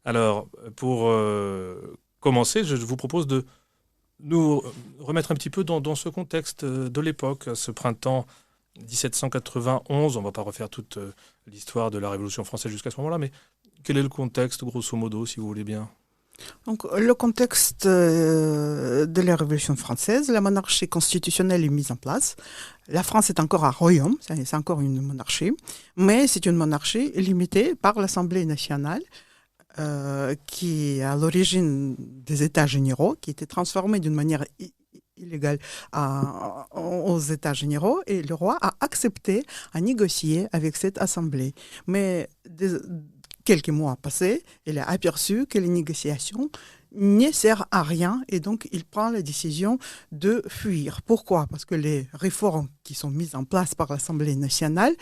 Alors, pour commencer, je vous propose de nous remettre un petit peu dans ce contexte de l'époque, ce printemps 1791. On ne va pas refaire toute l'histoire de la Révolution française jusqu'à ce moment-là, mais quel est le contexte, grosso modo, si vous voulez bien? Donc, le contexte de la Révolution française, la monarchie constitutionnelle est mise en place. La France est encore un royaume, c'est encore une monarchie, mais c'est une monarchie limitée par l'Assemblée nationale, qui est à l'origine des États généraux, qui étaient transformés d'une manière illégale aux États généraux, et le roi a accepté à négocier avec cette Assemblée. Mais quelques mois passés, il a aperçu que les négociations ne servent à rien et donc il prend la décision de fuir. Pourquoi? Parce que les réformes qui sont mises en place par l'Assemblée nationale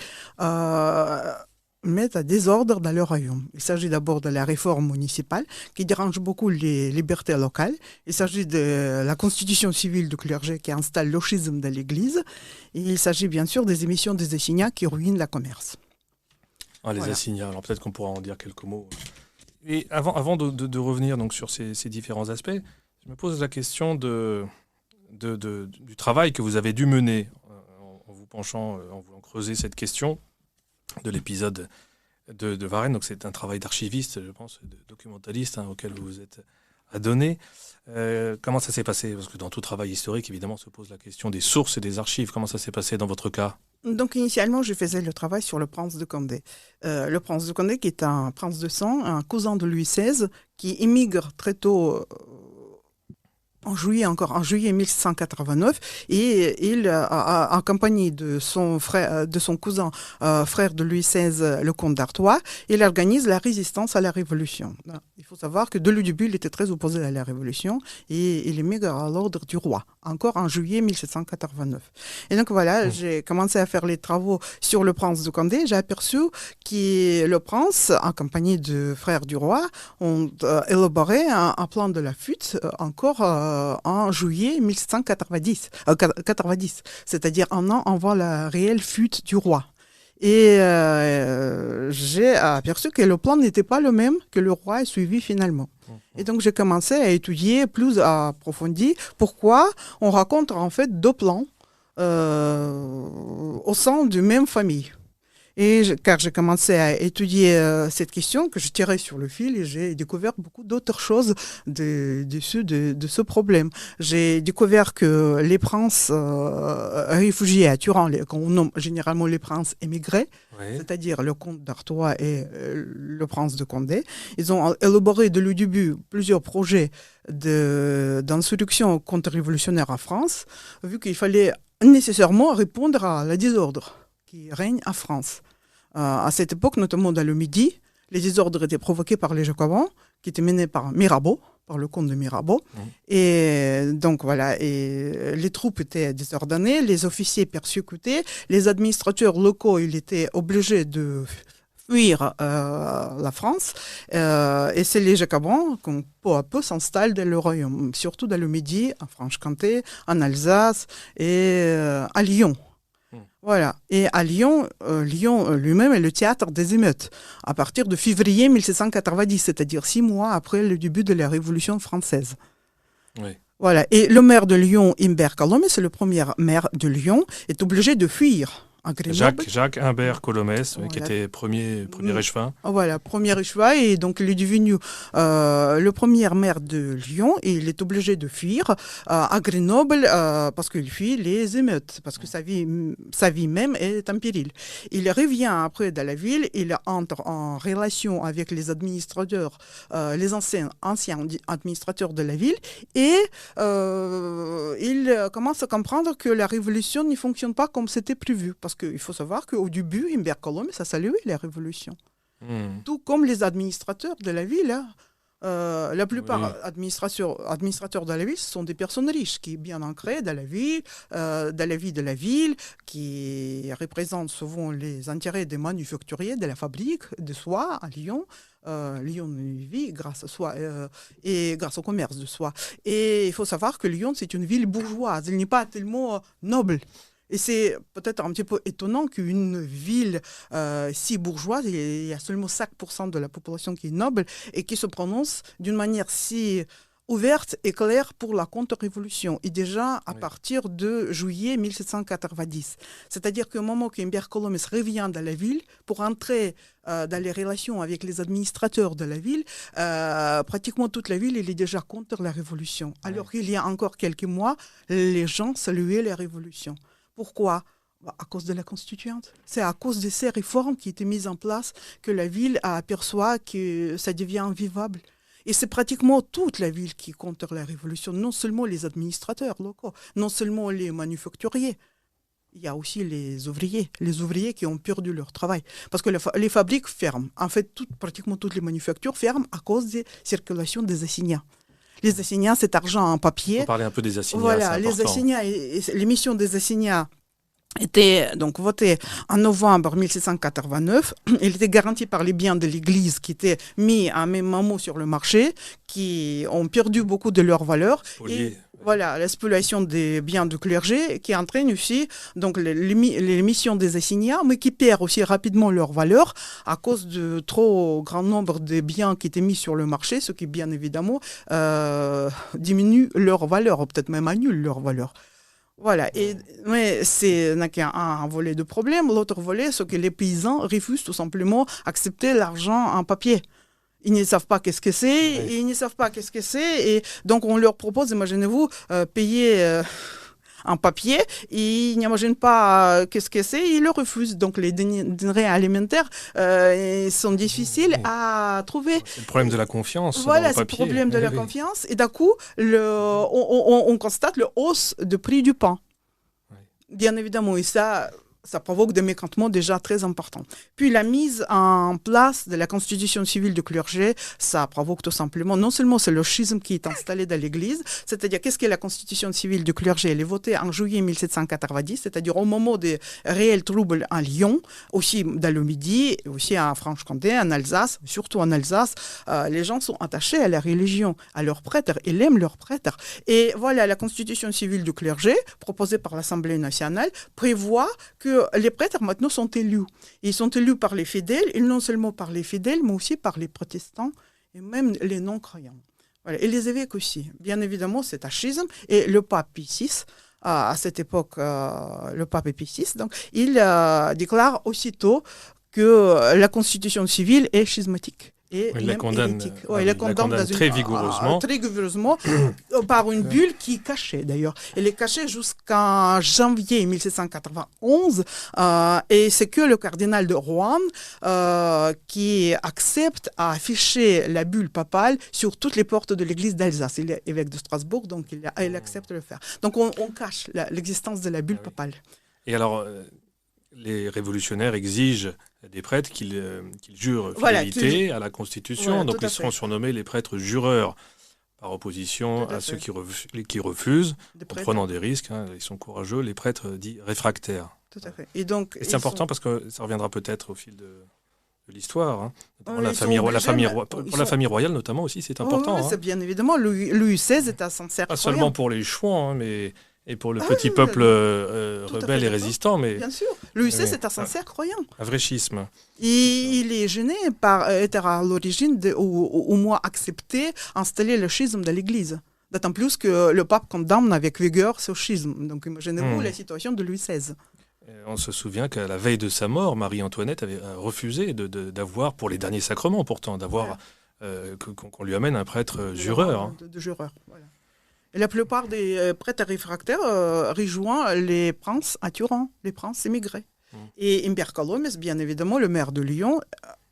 mettent à désordre dans le royaume. Il s'agit d'abord de la réforme municipale qui dérange beaucoup les libertés locales. Il s'agit de la constitution civile du clergé qui installe le schisme de l'Église. Et il s'agit bien sûr des émissions des assignats qui ruinent le commerce. Les Voilà. assignats, alors peut-être qu'on pourra en dire quelques mots. Et avant de revenir donc, sur ces différents aspects, je me pose la question du travail que vous avez dû mener en vous penchant, en voulant creuser cette question de l'épisode de Varennes. Donc c'est un travail d'archiviste, je pense, de documentaliste auquel vous vous êtes adonné. Comment ça s'est passé? Parce que dans tout travail historique, évidemment, se pose la question des sources et des archives. Comment ça s'est passé dans votre cas? Donc initialement, je faisais le travail sur le prince de Condé. Le prince de Condé qui est un prince de sang, un cousin de Louis XVI, qui émigre très tôt en juillet 1689, et il, accompagné de son frère, de son cousin, frère de Louis XVI, le comte d'Artois, il organise la résistance à la Révolution. Il faut savoir que dès le début, il était très opposé à la Révolution et il émigre à l'ordre du roi, encore en juillet 1789. Et donc voilà, j'ai commencé à faire les travaux sur le prince de Condé. J'ai aperçu que le prince, accompagné de frères du roi, ont élaboré un plan de la fuite encore en juillet 1790, 90, c'est-à-dire un an avant la réelle fuite du roi. Et j'ai aperçu que le plan n'était pas le même que le roi a suivi finalement. Et donc j'ai commencé à étudier plus approfondi pourquoi on raconte en fait deux plans au sein d'une même famille. Car j'ai commencé à étudier cette question que je tirais sur le fil et j'ai découvert beaucoup d'autres choses de ce problème. J'ai découvert que les princes réfugiés à Turin, qu'on nomme généralement les princes émigrés, Oui. c'est-à-dire le comte d'Artois et le prince de Condé, ils ont élaboré dès le début plusieurs projets d'insurrection contre-révolutionnaire en France, vu qu'il fallait nécessairement répondre à la désordre qui règne en France. À cette époque, notamment dans le Midi, les désordres étaient provoqués par les Jacobins, qui étaient menés par Mirabeau, par le comte de Mirabeau. Et donc voilà, et les troupes étaient désordonnées, les officiers persécutés, les administrateurs locaux, ils étaient obligés de fuir la France. Et c'est les Jacobins qui, peu à peu, s'installent dans le royaume, surtout dans le Midi, en Franche-Comté, en Alsace et à Lyon. Voilà. Et à Lyon, Lyon lui-même est le théâtre des émeutes, à partir de février 1790, c'est-à-dire 6 mois après le début de la Révolution française. Oui. Voilà. Et le maire de Lyon, Imbert Calomès, c'est le premier maire de Lyon, est obligé de fuir à Grenoble. Jacques Humbert Colomès, Voilà. qui était premier échevin. Voilà, premier échevin, et donc il est devenu le premier maire de Lyon, et il est obligé de fuir à Grenoble parce qu'il fuit les émeutes, parce que sa vie même est en péril. Il revient après dans la ville, il entre en relation avec les administrateurs, les anciens administrateurs de la ville, et il commence à comprendre que la révolution ne fonctionne pas comme c'était prévu, parce qu'il faut savoir qu'au début, Imbert Colomès a salué la révolution. Tout comme les administrateurs de la ville. La plupart administrateurs de la ville, ce sont des personnes riches qui sont bien ancrées dans la vie de la ville, qui représentent souvent les intérêts des manufacturiers de la fabrique de soie à Lyon. Lyon vit grâce à soie et grâce au commerce de soie. Et il faut savoir que Lyon, c'est une ville bourgeoise. Elle n'est pas tellement noble. Et c'est peut-être un petit peu étonnant qu'une ville si bourgeoise, il y a seulement 5% de la population qui est noble et qui se prononce d'une manière si ouverte et claire pour la contre-révolution. Et déjà à partir de juillet 1790. C'est-à-dire qu'au moment qu'Humbert Colomes revient dans la ville pour entrer dans les relations avec les administrateurs de la ville, pratiquement toute la ville elle est déjà contre la révolution. Alors qu'il y a encore quelques mois, les gens saluaient la révolution. Pourquoi ? À cause de la constituante. C'est à cause de ces réformes qui étaient mises en place que la ville aperçoit que ça devient invivable. Et c'est pratiquement toute la ville qui est contre la révolution, non seulement les administrateurs locaux, non seulement les manufacturiers. Il y a aussi les ouvriers qui ont perdu leur travail. Parce que les fabriques ferment. En fait, pratiquement toutes les manufactures ferment à cause des circulations des assignats. Les assignats, c'est argent en papier. On parlait un peu des assignats, voilà, les assignats, l'émission des assignats était donc voté en novembre 1689. Il était garanti par les biens de l'Église qui étaient mis à même moment sur le marché, qui ont perdu beaucoup de leur valeur. Et voilà, la spoliation des biens du clergé qui entraîne aussi donc, l'émission des assignats, mais qui perd aussi rapidement leur valeur à cause de trop grand nombre de biens qui étaient mis sur le marché, ce qui bien évidemment diminue leur valeur, ou peut-être même annule leur valeur. Voilà, mais c'est un volet de problème. L'autre volet, c'est que les paysans refusent tout simplement d'accepter l'argent en papier. Ils ne savent pas qu'est-ce que c'est, ils ne savent pas qu'est-ce que c'est, et donc on leur propose, imaginez-vous, payer en papier, et ils n'imaginent pas qu'est-ce que c'est, ils le refusent. Donc les denrées alimentaires sont difficiles à trouver. C'est le problème de la confiance. Voilà, c'est le problème de la confiance. Et d'un coup, on constate la hausse du prix du pain. Bien évidemment, et ça provoque des mécontentements déjà très importants. Puis la mise en place de la constitution civile du clergé, ça provoque tout simplement, non seulement c'est le schisme qui est installé dans l'Église, c'est-à-dire qu'est-ce qu'est la constitution civile du clergé? Elle est votée en juillet 1790, c'est-à-dire au moment des réels troubles en Lyon, aussi dans le Midi, aussi en Franche-Comté, en Alsace, surtout en Alsace, les gens sont attachés à la religion, à leurs prêtres, ils aiment leurs prêtres. Et voilà, la constitution civile du clergé, proposée par l'Assemblée nationale, prévoit que les prêtres maintenant sont élus. Ils sont élus par les fidèles, et non seulement par les fidèles, mais aussi par les protestants et même les non-croyants. Voilà. Et les évêques aussi. Bien évidemment, c'est un schisme. Et le pape Pie VI, à cette époque, le pape Pie VI, donc, il déclare aussitôt que la constitution civile est schismatique. Et il la condamne, très vigoureusement. Très vigoureusement par une bulle qui est cachée d'ailleurs. Elle est cachée jusqu'en janvier 1791 et c'est que le cardinal de Rouen qui accepte à afficher la bulle papale sur toutes les portes de l'église d'Alsace. Il est évêque de Strasbourg, donc il accepte de le faire. Donc on cache l'existence de la bulle papale. Et alors, les révolutionnaires exigent des prêtres qu'ils jurent fidélité à la Constitution, donc ils seront surnommés les prêtres jureurs, par opposition à ceux qui refusent, en prenant des risques, ils sont courageux, les prêtres dits réfractaires. Tout à fait. Et c'est important parce que ça reviendra peut-être au fil de l'histoire. La famille royale notamment aussi, c'est important. C'est bien évidemment, Louis XVI est un sincère pas seulement pour les chouans, mais... Et pour le petit peuple rebelle et résistant. Mais, bien sûr. Louis XVI est un sincère croyant. Un vrai schisme. Il est gêné par être à l'origine, ou au moins accepter, installer le schisme de l'Église. D'autant plus que le pape condamne avec vigueur ce schisme. Donc imaginez-vous la situation de Louis XVI. On se souvient qu'à la veille de sa mort, Marie-Antoinette avait refusé d'avoir, pour les derniers sacrements pourtant, d'avoir qu'on lui amène un prêtre jureur. De jureur, voilà. Et la plupart des prêtres réfractaires rejoignent les princes à Turin, les princes émigrés. Et Humbert Colomes, bien évidemment, le maire de Lyon,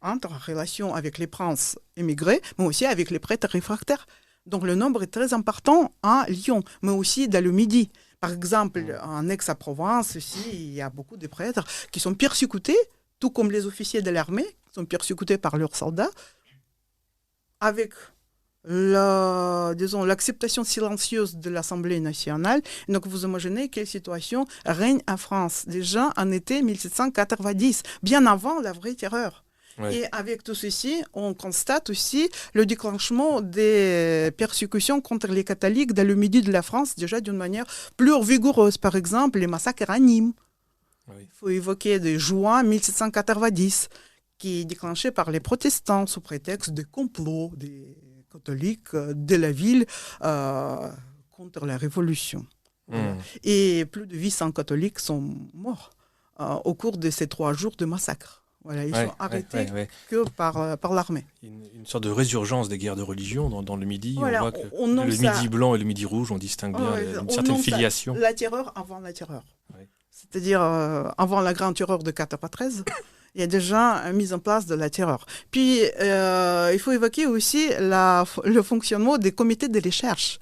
entre en relation avec les princes émigrés, mais aussi avec les prêtres réfractaires. Donc le nombre est très important à Lyon, mais aussi dans le Midi. Par exemple, en Aix-en-Provence, aussi, il y a beaucoup de prêtres qui sont persécutés, tout comme les officiers de l'armée, qui sont persécutés par leurs soldats, avec l'acceptation silencieuse de l'Assemblée nationale. Donc vous imaginez quelle situation règne en France déjà en été 1790, bien avant la vraie terreur. Ouais. Et avec tout ceci, on constate aussi le déclenchement des persécutions contre les catholiques dans le midi de la France, déjà d'une manière plus vigoureuse. Par exemple, les massacres à Nîmes. Oui. Il faut évoquer de juin 1790, qui est déclenché par les protestants sous prétexte de complot des catholiques de la ville contre la Révolution. Voilà. Et plus de 800 catholiques sont morts au cours de ces 3 jours de massacre. Voilà, ils sont arrêtés que par l'armée. Une sorte de résurgence des guerres de religion dans le Midi. Voilà, on voit que le Midi blanc et le Midi rouge, on distingue bien une certaine filiation. La terreur avant la terreur. Oui. C'est-à-dire avant la grande terreur de 1413, il y a déjà une mise en place de la terreur. Puis, il faut évoquer aussi le fonctionnement des comités de recherche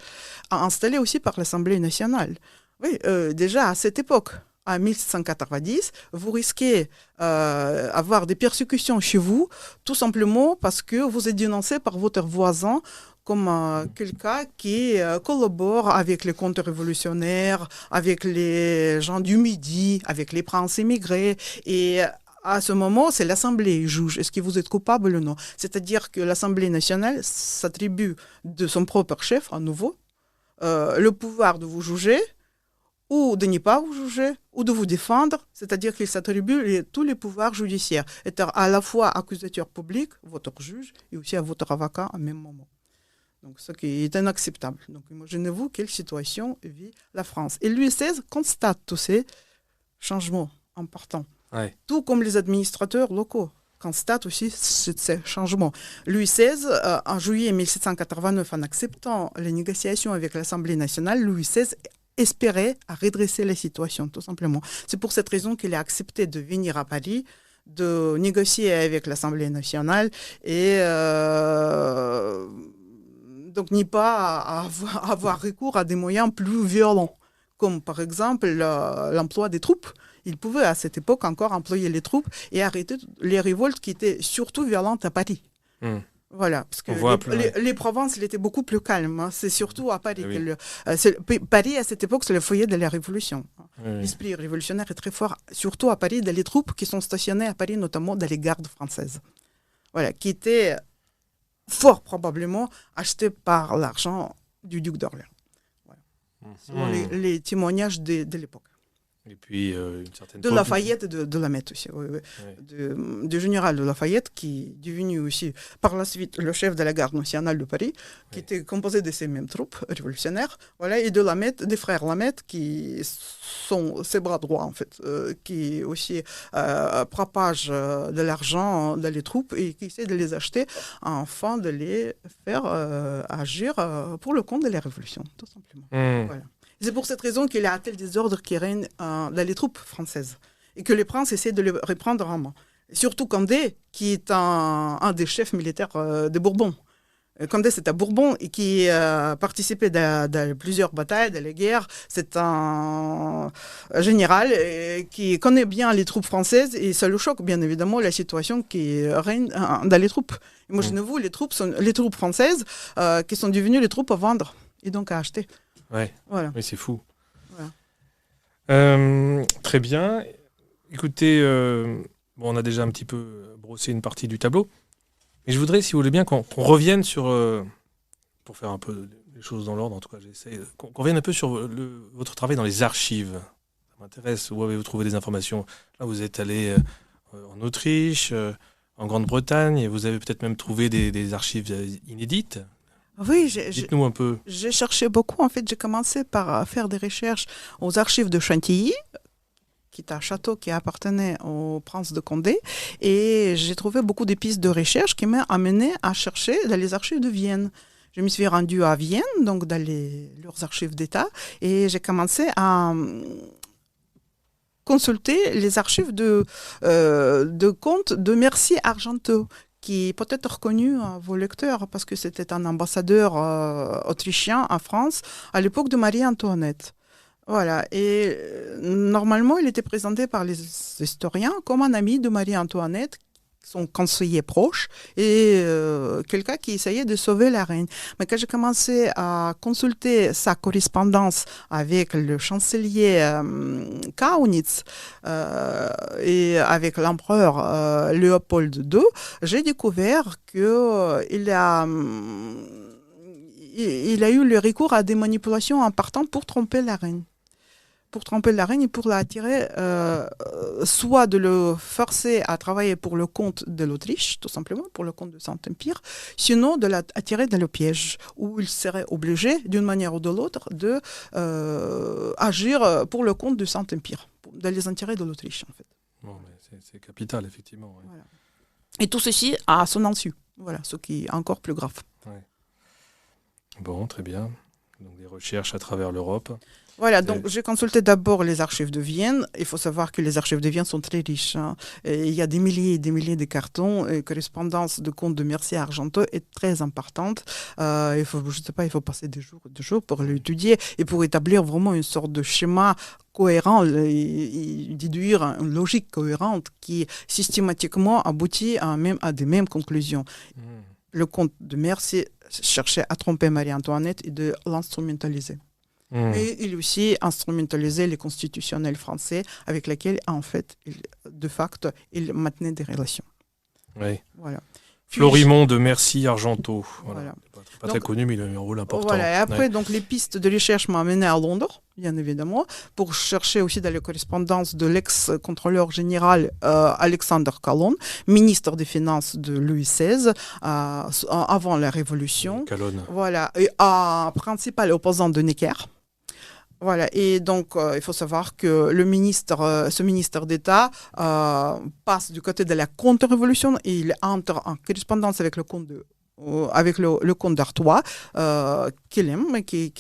installés aussi par l'Assemblée nationale. Oui, déjà à cette époque, en 1790, vous risquez d'avoir des persécutions chez vous, tout simplement parce que vous êtes dénoncé par votre voisin comme quelqu'un qui collabore avec les contre-révolutionnaires, avec les gens du Midi, avec les princes émigrés. Et à ce moment, c'est l'Assemblée qui juge. Est-ce que vous êtes coupable ou non? C'est-à-dire que l'Assemblée nationale s'attribue de son propre chef, à nouveau, le pouvoir de vous juger, ou de ne pas vous juger, ou de vous défendre, c'est-à-dire qu'il s'attribue tous les pouvoirs judiciaires, étant à la fois accusateur public, votre juge, et aussi à votre avocat en même moment. Donc, ce qui est inacceptable. Donc, imaginez-vous quelle situation vit la France. Et Louis XVI constate tous ces changements importants, tout comme les administrateurs locaux constatent aussi ces changements. Louis XVI, en juillet 1789, en acceptant les négociations avec l'Assemblée nationale, Louis XVI espérait à redresser la situation, tout simplement. C'est pour cette raison qu'il a accepté de venir à Paris, de négocier avec l'Assemblée nationale et donc n'y pas avoir recours à des moyens plus violents, comme par exemple l'emploi des troupes. Il pouvait à cette époque encore employer les troupes et arrêter les révoltes qui étaient surtout violentes à Paris. Voilà, parce que les provinces étaient beaucoup plus calmes. Hein. C'est surtout à Paris. Paris, à cette époque, c'est le foyer de la Révolution. L'esprit révolutionnaire est très fort, surtout à Paris, dans les troupes qui sont stationnées à Paris, notamment dans les gardes françaises. Voilà, qui étaient fort probablement achetées par l'argent du duc d'Orléans. Voilà. Selon les témoignages de l'époque. Et puis, une certaine... De Lafayette et de Lameth aussi, du général de Lafayette, qui est devenu aussi, par la suite, le chef de la garde nationale de Paris, qui était composé de ces mêmes troupes révolutionnaires, voilà, et de Lameth, des frères Lameth, qui sont ses bras droits, en fait, qui aussi propagent de l'argent dans les troupes et qui essaient de les acheter afin de les faire agir pour le compte de la Révolution, tout simplement. Voilà. C'est pour cette raison qu'il y a un tel désordre qui règne dans les troupes françaises et que les princes essaient de les reprendre en main. Surtout Condé, qui est un des chefs militaires de Bourbon. Condé, c'est un Bourbon et qui a participé dans plusieurs batailles, dans les guerres. C'est un général qui connaît bien les troupes françaises et ça le choque, bien évidemment, la situation qui règne dans les troupes. Imaginez-vous les troupes françaises qui sont devenues les troupes à vendre et donc à acheter. Voilà. Oui, c'est fou. Voilà. Très bien. Écoutez, on a déjà un petit peu brossé une partie du tableau. Mais je voudrais, si vous voulez bien, qu'on revienne sur... pour faire un peu les choses dans l'ordre, en tout cas, j'essaie... Qu'on revienne un peu sur votre travail dans les archives. Ça m'intéresse. Où avez-vous trouvé des informations? Là, vous êtes allé en Autriche, en Grande-Bretagne, et vous avez peut-être même trouvé des archives inédites. Oui, dites-nous un peu. J'ai cherché beaucoup. En fait, j'ai commencé par faire des recherches aux archives de Chantilly, qui est un château qui appartenait au prince de Condé. Et j'ai trouvé beaucoup de pistes de recherche qui m'ont amené à chercher dans les archives de Vienne. Je me suis rendue à Vienne, donc dans leurs archives d'État, et j'ai commencé à consulter les archives de comte de Mercier Argenteau, qui est peut-être reconnu à vos lecteurs parce que c'était un ambassadeur autrichien en France à l'époque de Marie-Antoinette. Voilà. Et normalement, il était présenté par les historiens comme un ami de Marie-Antoinette son conseiller proche et quelqu'un qui essayait de sauver la reine. Mais quand j'ai commencé à consulter sa correspondance avec le chancelier Kaunitz et avec l'empereur Léopold II, j'ai découvert qu'il il a eu le recours à des manipulations importantes pour tromper la reine. Pour tromper la reine et pour l'attirer, soit de le forcer à travailler pour le compte de l'Autriche, tout simplement, pour le compte du Saint-Empire, sinon de l'attirer dans le piège, où il serait obligé, d'une manière ou de l'autre, d'agir pour le compte du Saint-Empire, dans les intérêts de l'Autriche, en fait. Bon, mais c'est capital, effectivement. Oui. Voilà. Et tout ceci à son insu, voilà, ce qui est encore plus grave. Ouais. Bon, très bien. Donc des recherches à travers l'Europe. Voilà, donc j'ai consulté d'abord les archives de Vienne. Il faut savoir que les archives de Vienne sont très riches. Et il y a des milliers et des milliers de cartons. Et correspondance de comte de Mercier à Argenteau est très importante. Il faut passer des jours pour l'étudier et pour établir vraiment une sorte de schéma cohérent et déduire une logique cohérente qui systématiquement aboutit à des mêmes conclusions. Le comte de Mercier cherchait à tromper Marie-Antoinette et de l'instrumentaliser. Et il aussi instrumentalisait les constitutionnels français avec lesquels, en fait, de facto, il maintenait des relations. Oui. Voilà. Florimond de Mercy-Argenteau. Voilà. Pas très connu, mais il a eu un rôle important. Voilà. Et après, donc, les pistes de recherche m'ont amené à Londres, bien évidemment, pour chercher aussi dans les correspondances de l'ex-contrôleur général Alexander Calonne, ministre des Finances de Louis XVI, avant la Révolution. Calonne. Voilà. Et principal opposant de Necker. Voilà, et donc il faut savoir que ce ministre d'État passe du côté de la contre-révolution et il entre en correspondance avec le comte d'Artois, qu'il aime, qui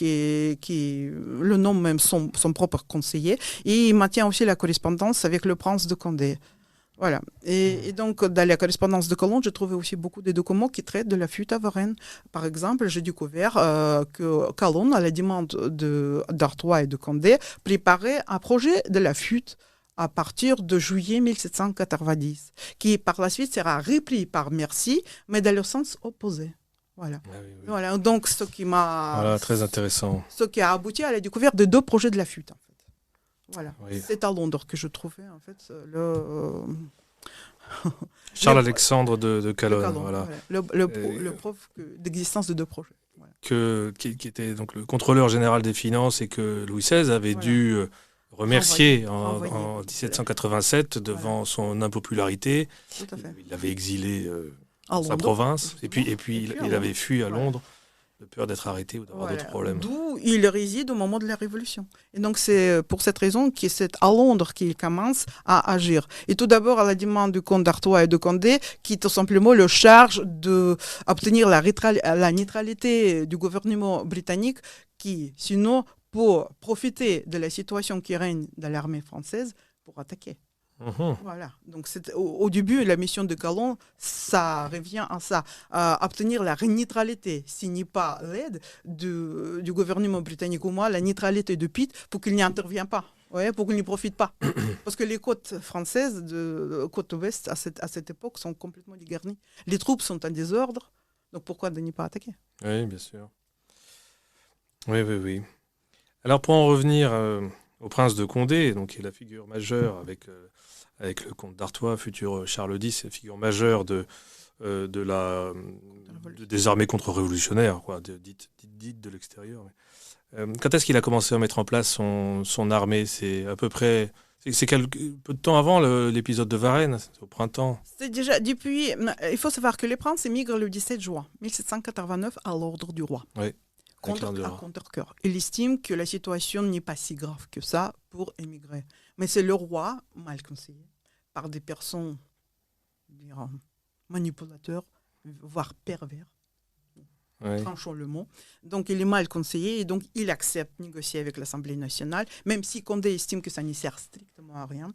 le nomme même son propre conseiller, et il maintient aussi la correspondance avec le prince de Condé. Voilà. Et donc, dans la correspondance de Calonne, j'ai trouvé aussi beaucoup de documents qui traitent de la fuite à Varennes. Par exemple, j'ai découvert que Calonne, à la demande d'Artois et de Condé, préparait un projet de la fuite à partir de juillet 1790, qui par la suite sera repris par Mercy, mais dans le sens opposé. Voilà. Ah oui. Voilà. Donc, ce qui très intéressant. Ce qui a abouti à la découverte de 2 projets de la fuite. Voilà. Oui. C'est à Londres que je trouvais en fait Charles-Alexandre de Calonne. Voilà. Le preuve d'existence de 2 projets. Voilà. Qui était donc le contrôleur général des finances et que Louis XVI avait dû remercier en 1787 devant son impopularité. Tout à fait. Il l'avait exilé dans sa province et puis il avait fui à Londres de peur d'être arrêté ou d'avoir d'autres problèmes. D'où il réside au moment de la Révolution. Et donc c'est pour cette raison que c'est à Londres qu'il commence à agir. Et tout d'abord à la demande du comte d'Artois et de Condé, qui tout simplement le charge d'obtenir la neutralité du gouvernement britannique, qui sinon pour profiter de la situation qui règne dans l'armée française pour attaquer. Voilà. Donc au début, la mission de Calonne, ça revient à ça, à obtenir la neutralité, signe pas l'aide du gouvernement britannique ou moi, la neutralité de Pitt pour qu'il n'y intervienne pas, pour qu'il n'y profite pas. Parce que les côtes françaises, côte ouest, à cette époque, sont complètement dégarnies. Les troupes sont en désordre, donc pourquoi ne pas attaquer? Oui, bien sûr. Oui. Alors pour en revenir au prince de Condé, donc, qui est la figure majeure avec le comte d'Artois, futur Charles X, figure majeure des armées contre-révolutionnaires, dites de l'extérieur. Quand est-ce qu'il a commencé à mettre en place son armée? C'est à peu près... C'est peu de temps avant l'épisode de Varennes, c'est au printemps. C'est déjà depuis... Il faut savoir que les princes émigrent le 17 juin 1789 à l'ordre du roi. Oui. Contre-cœur. Il estime que la situation n'est pas si grave que ça pour émigrer. Mais c'est le roi, mal conseillé, par des personnes manipulateurs, voire pervers. Tranchons le mot. Donc il est mal conseillé et donc il accepte de négocier avec l'Assemblée nationale, même si Condé estime que ça ne sert strictement à rien.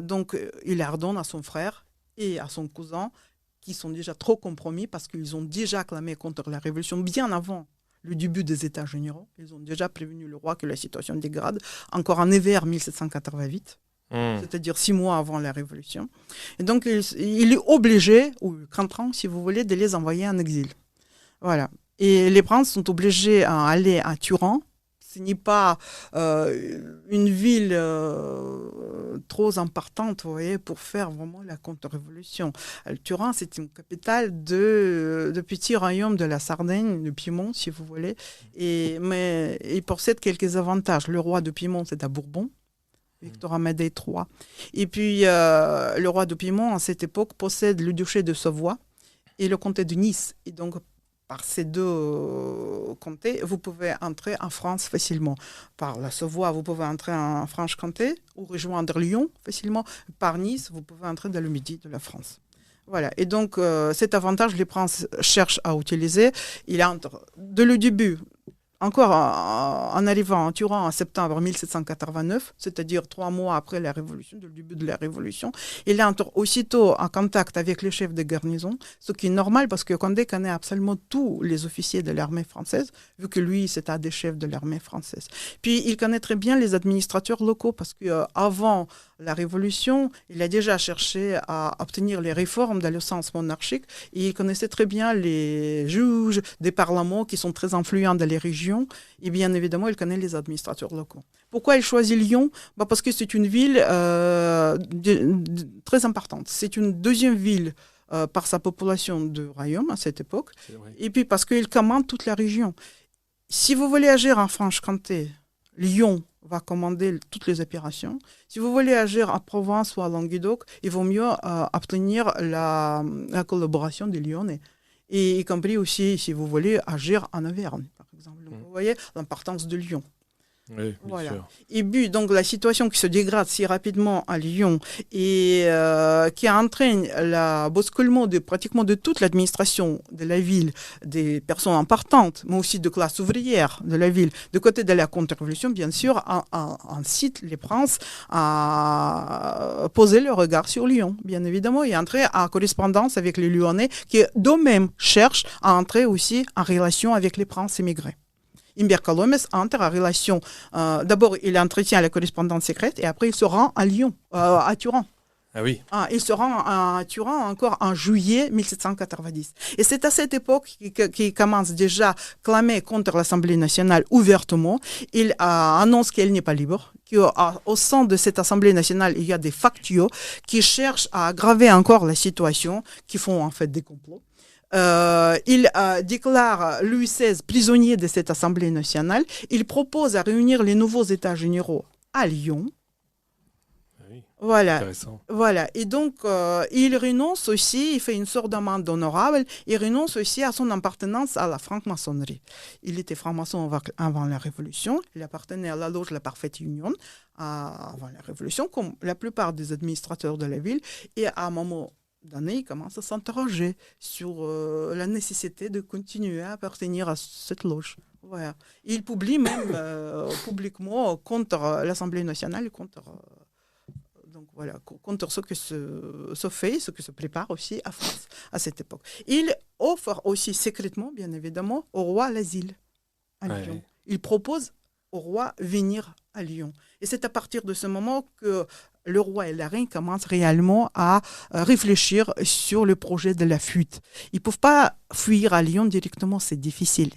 Donc il ordonne à son frère et à son cousin, qui sont déjà trop compromis parce qu'ils ont déjà clamé contre la révolution bien avant le début des États généraux. Ils ont déjà prévenu le roi que la situation dégrade. Encore en hiver 1788. c'est-à-dire 6 mois avant la Révolution. Et donc, il est obligé, ou contraint, si vous voulez, de les envoyer en exil. Voilà. Et les princes sont obligés à aller à Turin. Ce n'est pas une ville trop importante, vous voyez, pour faire vraiment la contre-révolution. Turin, c'est une capitale de petits royaumes de la Sardaigne, du Piémont, si vous voulez. Mais il possède quelques avantages. Le roi de Piémont, c'est à Bourbon. Victor Amadée III. Et puis, le roi de Piémont, à cette époque, possède le duché de Savoie et le comté de Nice. Et donc, par ces deux comtés, vous pouvez entrer en France facilement. Par la Savoie, vous pouvez entrer en Franche-Comté ou rejoindre Lyon facilement. Par Nice, vous pouvez entrer dans le midi de la France. Voilà. Et donc, cet avantage, les princes cherchent à utiliser. Il entre, dès le début, encore en arrivant en Turin en septembre 1789, c'est-à-dire 3 mois après la Révolution, le début de la Révolution, il entre aussitôt en contact avec les chefs de garnison, ce qui est normal parce que Condé connaît absolument tous les officiers de l'armée française, vu que lui, c'est un des chefs de l'armée française. Puis, il connaît très bien les administrateurs locaux parce qu'avant la Révolution, il a déjà cherché à obtenir les réformes dans le sens monarchique et il connaissait très bien les juges des parlements qui sont très influents dans les régions et bien évidemment, il connaît les administrateurs locaux. Pourquoi il choisit Lyon ? Parce que c'est une ville très importante. C'est une deuxième ville par sa population de royaume à cette époque et puis parce qu'il commande toute la région. Si vous voulez agir en Franche-Comté, Lyon va commander toutes les opérations. Si vous voulez agir en Provence ou à Languedoc, il vaut mieux obtenir la collaboration des Lyonnais. Et y compris aussi, si vous voulez agir en Auvergne, par exemple. Vous voyez l'importance de Lyon. Oui, bien sûr. Et puis, donc, la situation qui se dégrade si rapidement à Lyon et qui entraîne le basculement pratiquement de toute l'administration de la ville, des personnes importantes, mais aussi de classe ouvrière de la ville, du côté de la contre-révolution, bien sûr, incite les princes à poser le regard sur Lyon, bien évidemment, et entrer en correspondance avec les Lyonnais qui, d'eux-mêmes, cherchent à entrer aussi en relation avec les princes émigrés. Imbert Colomes entre en relation. D'abord, il entretient la correspondance secrète et après, il se rend à Lyon, à Turin. Ah oui. Il se rend à Turin encore en juillet 1790. Et c'est à cette époque qu'il commence déjà à clamer contre l'Assemblée nationale ouvertement. Il annonce qu'elle n'est pas libre, qu'au sein de cette Assemblée nationale, il y a des factieux qui cherchent à aggraver encore la situation, qui font en fait des complots. Il déclare Louis XVI prisonnier de cette Assemblée nationale. Il propose à réunir les nouveaux États généraux à Lyon. Oui, voilà. Intéressant. Voilà. Et donc, il renonce aussi, il fait une sorte d'amende honorable, il renonce aussi à son appartenance à la franc-maçonnerie. Il était franc-maçon avant la Révolution, il appartenait à la loge La Parfaite Union avant la Révolution, comme la plupart des administrateurs de la ville, et à un moment donné, il commence à s'interroger sur la nécessité de continuer à appartenir à cette loge. Voilà. Il publie même publiquement contre l'Assemblée nationale, contre ce que se fait, ce que se prépare aussi à France à cette époque. Il offre aussi secrètement, bien évidemment, au roi l'asile à Lyon. Il propose au roi venir à Lyon. Et c'est à partir de ce moment que le roi et la reine commencent réellement à réfléchir sur le projet de la fuite. Ils ne peuvent pas fuir à Lyon directement, c'est difficile.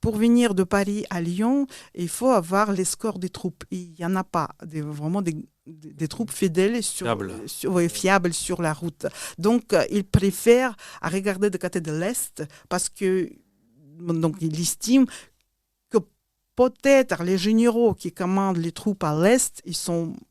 Pour venir de Paris à Lyon, il faut avoir l'escorte des troupes. Il n'y en a pas, vraiment des troupes fidèles, fiables sur la route. Donc, ils préfèrent regarder du côté de l'Est parce que donc, il estime que peut-être les généraux qui commandent les troupes à l'Est,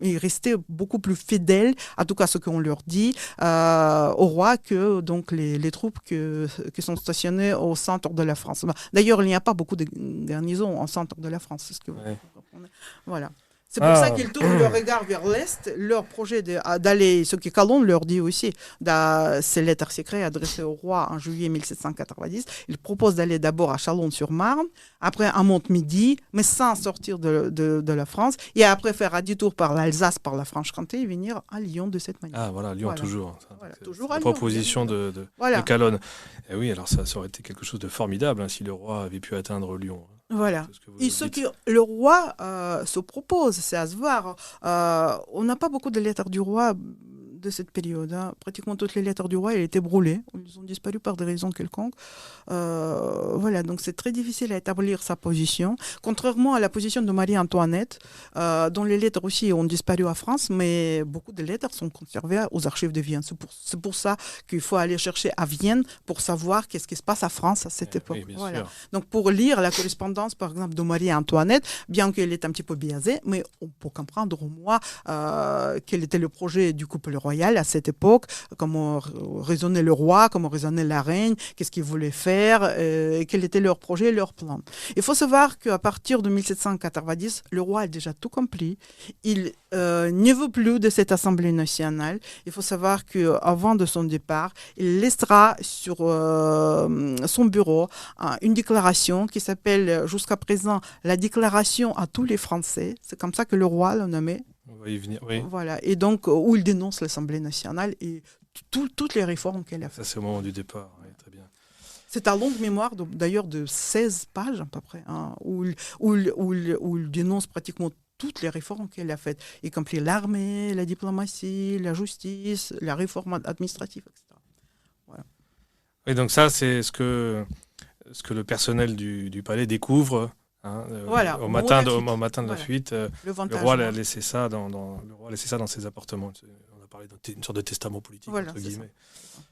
ils restaient beaucoup plus fidèles, en tout cas ce qu'on leur dit, au roi que donc, les troupes qui sont stationnées au centre de la France. D'ailleurs, il n'y a pas beaucoup de garnisons au centre de la France. C'est ce que vous comprenez. Voilà. C'est pour ça qu'ils tournent leur regard vers l'Est. Leur projet d'aller, ce que Calonne leur dit aussi, dans ses lettres secrètes adressées au roi en juillet 1790, il propose d'aller d'abord à Chalon-sur-Marne, après à Mont-Midi, mais sans sortir de la France, et après faire un détour par l'Alsace, par la Franche-Comté, et venir à Lyon de cette manière. Ah voilà, Lyon toujours. Toujours la proposition de Calonne. Et oui, alors ça aurait été quelque chose de formidable si le roi avait pu atteindre Lyon. Voilà. ce que vous Et ce dites. que le roi se propose, c'est à se voir. On n'a pas beaucoup de lettres du roi de cette période, hein. Pratiquement toutes les lettres du roi, elles étaient brûlées. Elles ont disparu par des raisons quelconques. Voilà, donc c'est très difficile à établir sa position. Contrairement à la position de Marie-Antoinette, dont les lettres aussi ont disparu en France, mais beaucoup de lettres sont conservées aux archives de Vienne. C'est pour ça qu'il faut aller chercher à Vienne pour savoir qu'est-ce qui se passe à France à cette époque. Oui, bien Voilà. sûr. Donc pour lire la correspondance, par exemple, de Marie-Antoinette, bien qu'elle est un petit peu biaisée, mais on peut comprendre au moins quel était le projet du couple royal à cette époque, comment raisonnait le roi, comment raisonnait la reine, qu'est-ce qu'ils voulaient faire, quel était leur projet, leur plan. Il faut savoir qu'à partir de 1790, le roi a déjà tout compris. Il ne veut plus de cette Assemblée nationale. Il faut savoir qu'avant de son départ, il laissera sur son bureau une déclaration qui s'appelle jusqu'à présent la déclaration à tous les Français. C'est comme ça que le roi l'a nommé. On va y venir. Oui. Voilà. Et donc, où il dénonce l'Assemblée nationale et toutes les réformes qu'elle a faites. Ça, c'est au moment du départ. Oui, très bien. C'est un longue mémoire, d'ailleurs, de 16 pages à peu près, hein, où il dénonce pratiquement toutes les réformes qu'elle a faites, y compris l'armée, la diplomatie, la justice, la réforme administrative, etc. Voilà. Oui, donc ça, c'est ce que le personnel du palais découvre, hein, Voilà, au matin de la voilà. fuite. Le Le roi a laissé ça dans ses appartements. On a parlé d'une sorte de testament politique, voilà, entre guillemets. ça.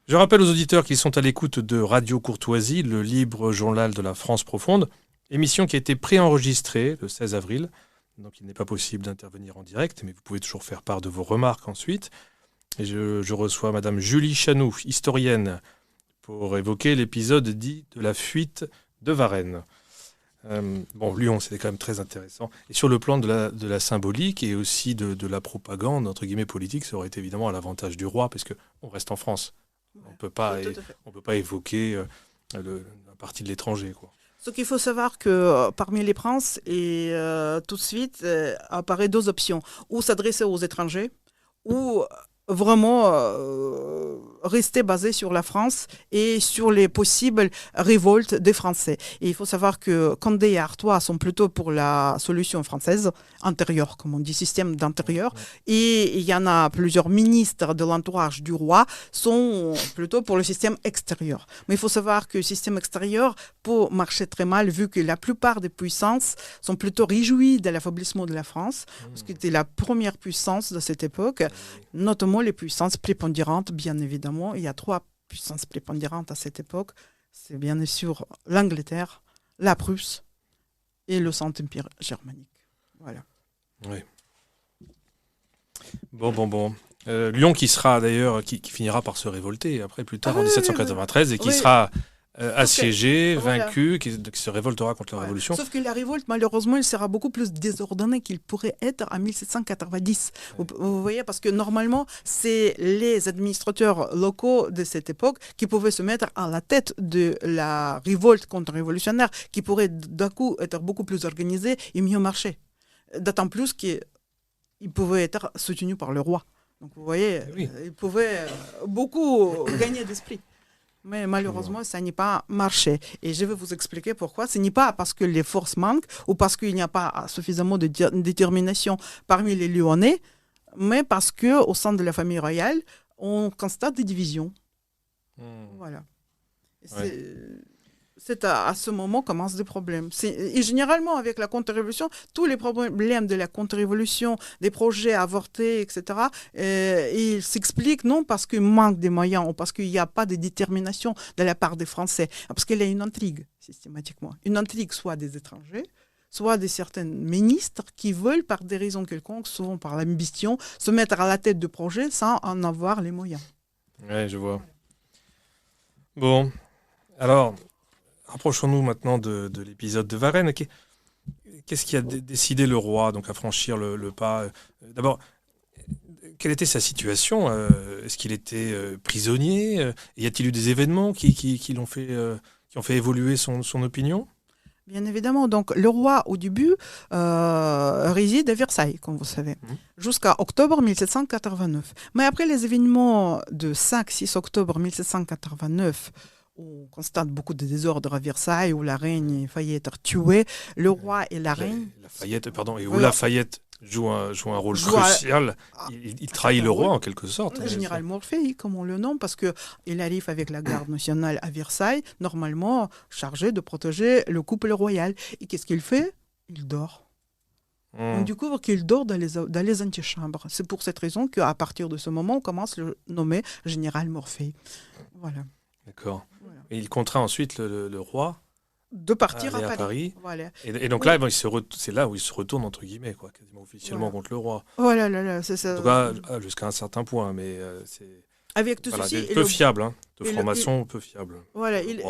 Je rappelle aux auditeurs qu'ils sont à l'écoute de Radio Courtoisie, le libre journal de la France profonde, émission qui a été préenregistrée le 16 avril. Donc il n'est pas possible d'intervenir en direct, mais vous pouvez toujours faire part de vos remarques ensuite. Et je reçois Madame Julie Chanoux, historienne, pour évoquer l'épisode dit de la fuite de Varennes. Lyon, c'était quand même très intéressant. Et sur le plan de la symbolique et aussi de la propagande, entre guillemets, politique, ça aurait été évidemment à l'avantage du roi, parce qu'on reste en France. On ne peut pas évoquer la partie de l'étranger, quoi. Ce qu'il faut savoir que parmi les princes, et tout de suite apparaît deux options. Ou s'adresser aux étrangers, ou vraiment rester basé sur la France et sur les possibles révoltes des Français. Et il faut savoir que Condé et Artois sont plutôt pour la solution française, intérieure, comme on dit, système d'intérieur. Et il y en a plusieurs ministres de l'entourage du roi sont plutôt pour le système extérieur. Mais il faut savoir que le système extérieur peut marcher très mal vu que la plupart des puissances sont plutôt réjouies de l'affaiblissement de la France, parce que c'était la première puissance de cette époque, notamment les puissances prépondérantes, bien évidemment. Il y a trois puissances prépondérantes à cette époque. C'est bien sûr l'Angleterre, la Prusse et le Saint-Empire germanique. Voilà. Oui. Bon. Lyon qui sera d'ailleurs, qui finira par se révolter après plus tard en 1793 et qui sera assiégé, vaincu, qui se révoltera contre la Révolution. Sauf que la révolte, malheureusement, elle sera beaucoup plus désordonnée qu'il pourrait être en 1790. Vous voyez, parce que normalement, c'est les administrateurs locaux de cette époque qui pouvaient se mettre à la tête de la révolte contre-révolutionnaire, qui pourrait d'un coup être beaucoup plus organisée et mieux marcher. D'autant plus qu'il pouvait être soutenu par le roi. Donc vous voyez, il pouvait beaucoup gagner d'esprit. Mais malheureusement, ça n'a pas marché. Et je vais vous expliquer pourquoi. Ce n'est pas parce que les forces manquent ou parce qu'il n'y a pas suffisamment de détermination parmi les Lyonnais, mais parce qu'au sein de la famille royale, on constate des divisions. Voilà. C'est à ce moment commencent des problèmes. Et généralement, avec la contre-révolution, tous les problèmes de la contre-révolution, des projets avortés, etc., ils s'expliquent non parce qu'il manque des moyens ou parce qu'il n'y a pas de détermination de la part des Français, parce qu'il y a une intrigue, systématiquement. Une intrigue soit des étrangers, soit de certains ministres qui veulent, par des raisons quelconques, souvent par l'ambition, se mettre à la tête de projets sans en avoir les moyens. Oui, je vois. Bon, alors... Rapprochons-nous maintenant de l'épisode de Varennes. Qu'est-ce qui a décidé le roi donc, à franchir le pas? D'abord, quelle était sa situation? Est-ce qu'il était prisonnier? Y a-t-il eu des événements qui ont fait évoluer son opinion? Bien évidemment. Donc, le roi, au début, réside à Versailles, comme vous savez, jusqu'à octobre 1789. Mais après les événements de 5-6 octobre 1789, où on constate beaucoup de désordres à Versailles, où la reine faillit être tuée. Le roi et la reine... Lafayette, pardon, et où Lafayette joue un rôle crucial. Il trahit le roi en quelque sorte. Le général Morphée, comme on le nomme, parce qu'il arrive avec la garde nationale à Versailles, normalement chargé de protéger le couple royal. Et qu'est-ce qu'il fait? Il dort. On découvre qu'il dort dans les antichambres. C'est pour cette raison qu'à partir de ce moment, on commence à le nommer général Morphée. Voilà. D'accord. Voilà. Et il contraint ensuite le roi de partir à Paris. Voilà. Et donc là, c'est là où il se retourne, entre guillemets, quoi, quasiment officiellement contre le roi. Voilà, c'est ça. En tout cas, jusqu'à un certain point, mais c'est... Avec tout ceci... peu fiable, hein, de formation peu fiable. Voilà, il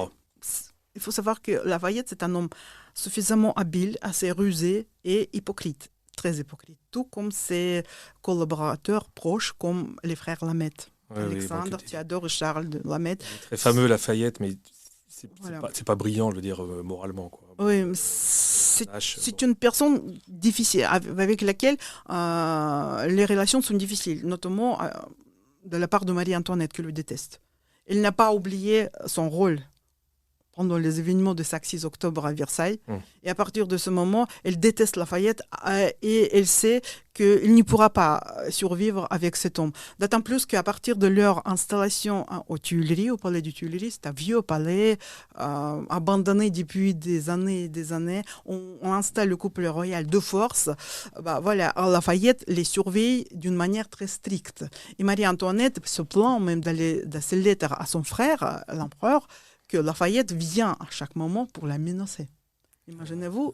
faut savoir que Lafayette, c'est un homme suffisamment habile, assez rusé et hypocrite, très hypocrite, tout comme ses collaborateurs proches, comme les frères Lameth. Alexandre, Théodore et Charles de Lameth. Très fameux Lafayette, mais c'est pas brillant, je veux dire, moralement. Quoi. Oui, c'est une personne difficile, avec laquelle les relations sont difficiles, notamment de la part de Marie-Antoinette, qui le déteste. Elle n'a pas oublié son rôle pendant les événements de 6 octobre à Versailles. Et à partir de ce moment, elle déteste Lafayette et elle sait qu'il n'y pourra pas survivre avec cet homme. D'autant plus qu'à partir de leur installation aux Tuileries, au palais des Tuileries, c'est un vieux palais abandonné depuis des années et des années. On installe le couple royal de force. Voilà, Lafayette les surveille d'une manière très stricte. Et Marie-Antoinette se plaint même dans ses lettres à son frère, l'empereur, que Lafayette vient à chaque moment pour la menacer. Imaginez-vous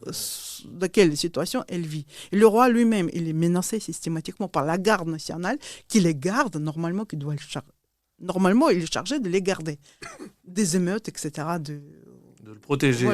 de quelle situation elle vit. Et le roi lui-même, il est menacé systématiquement par la garde nationale, qui les garde normalement, normalement, il est chargé de les garder. Des émeutes, etc. De le protéger,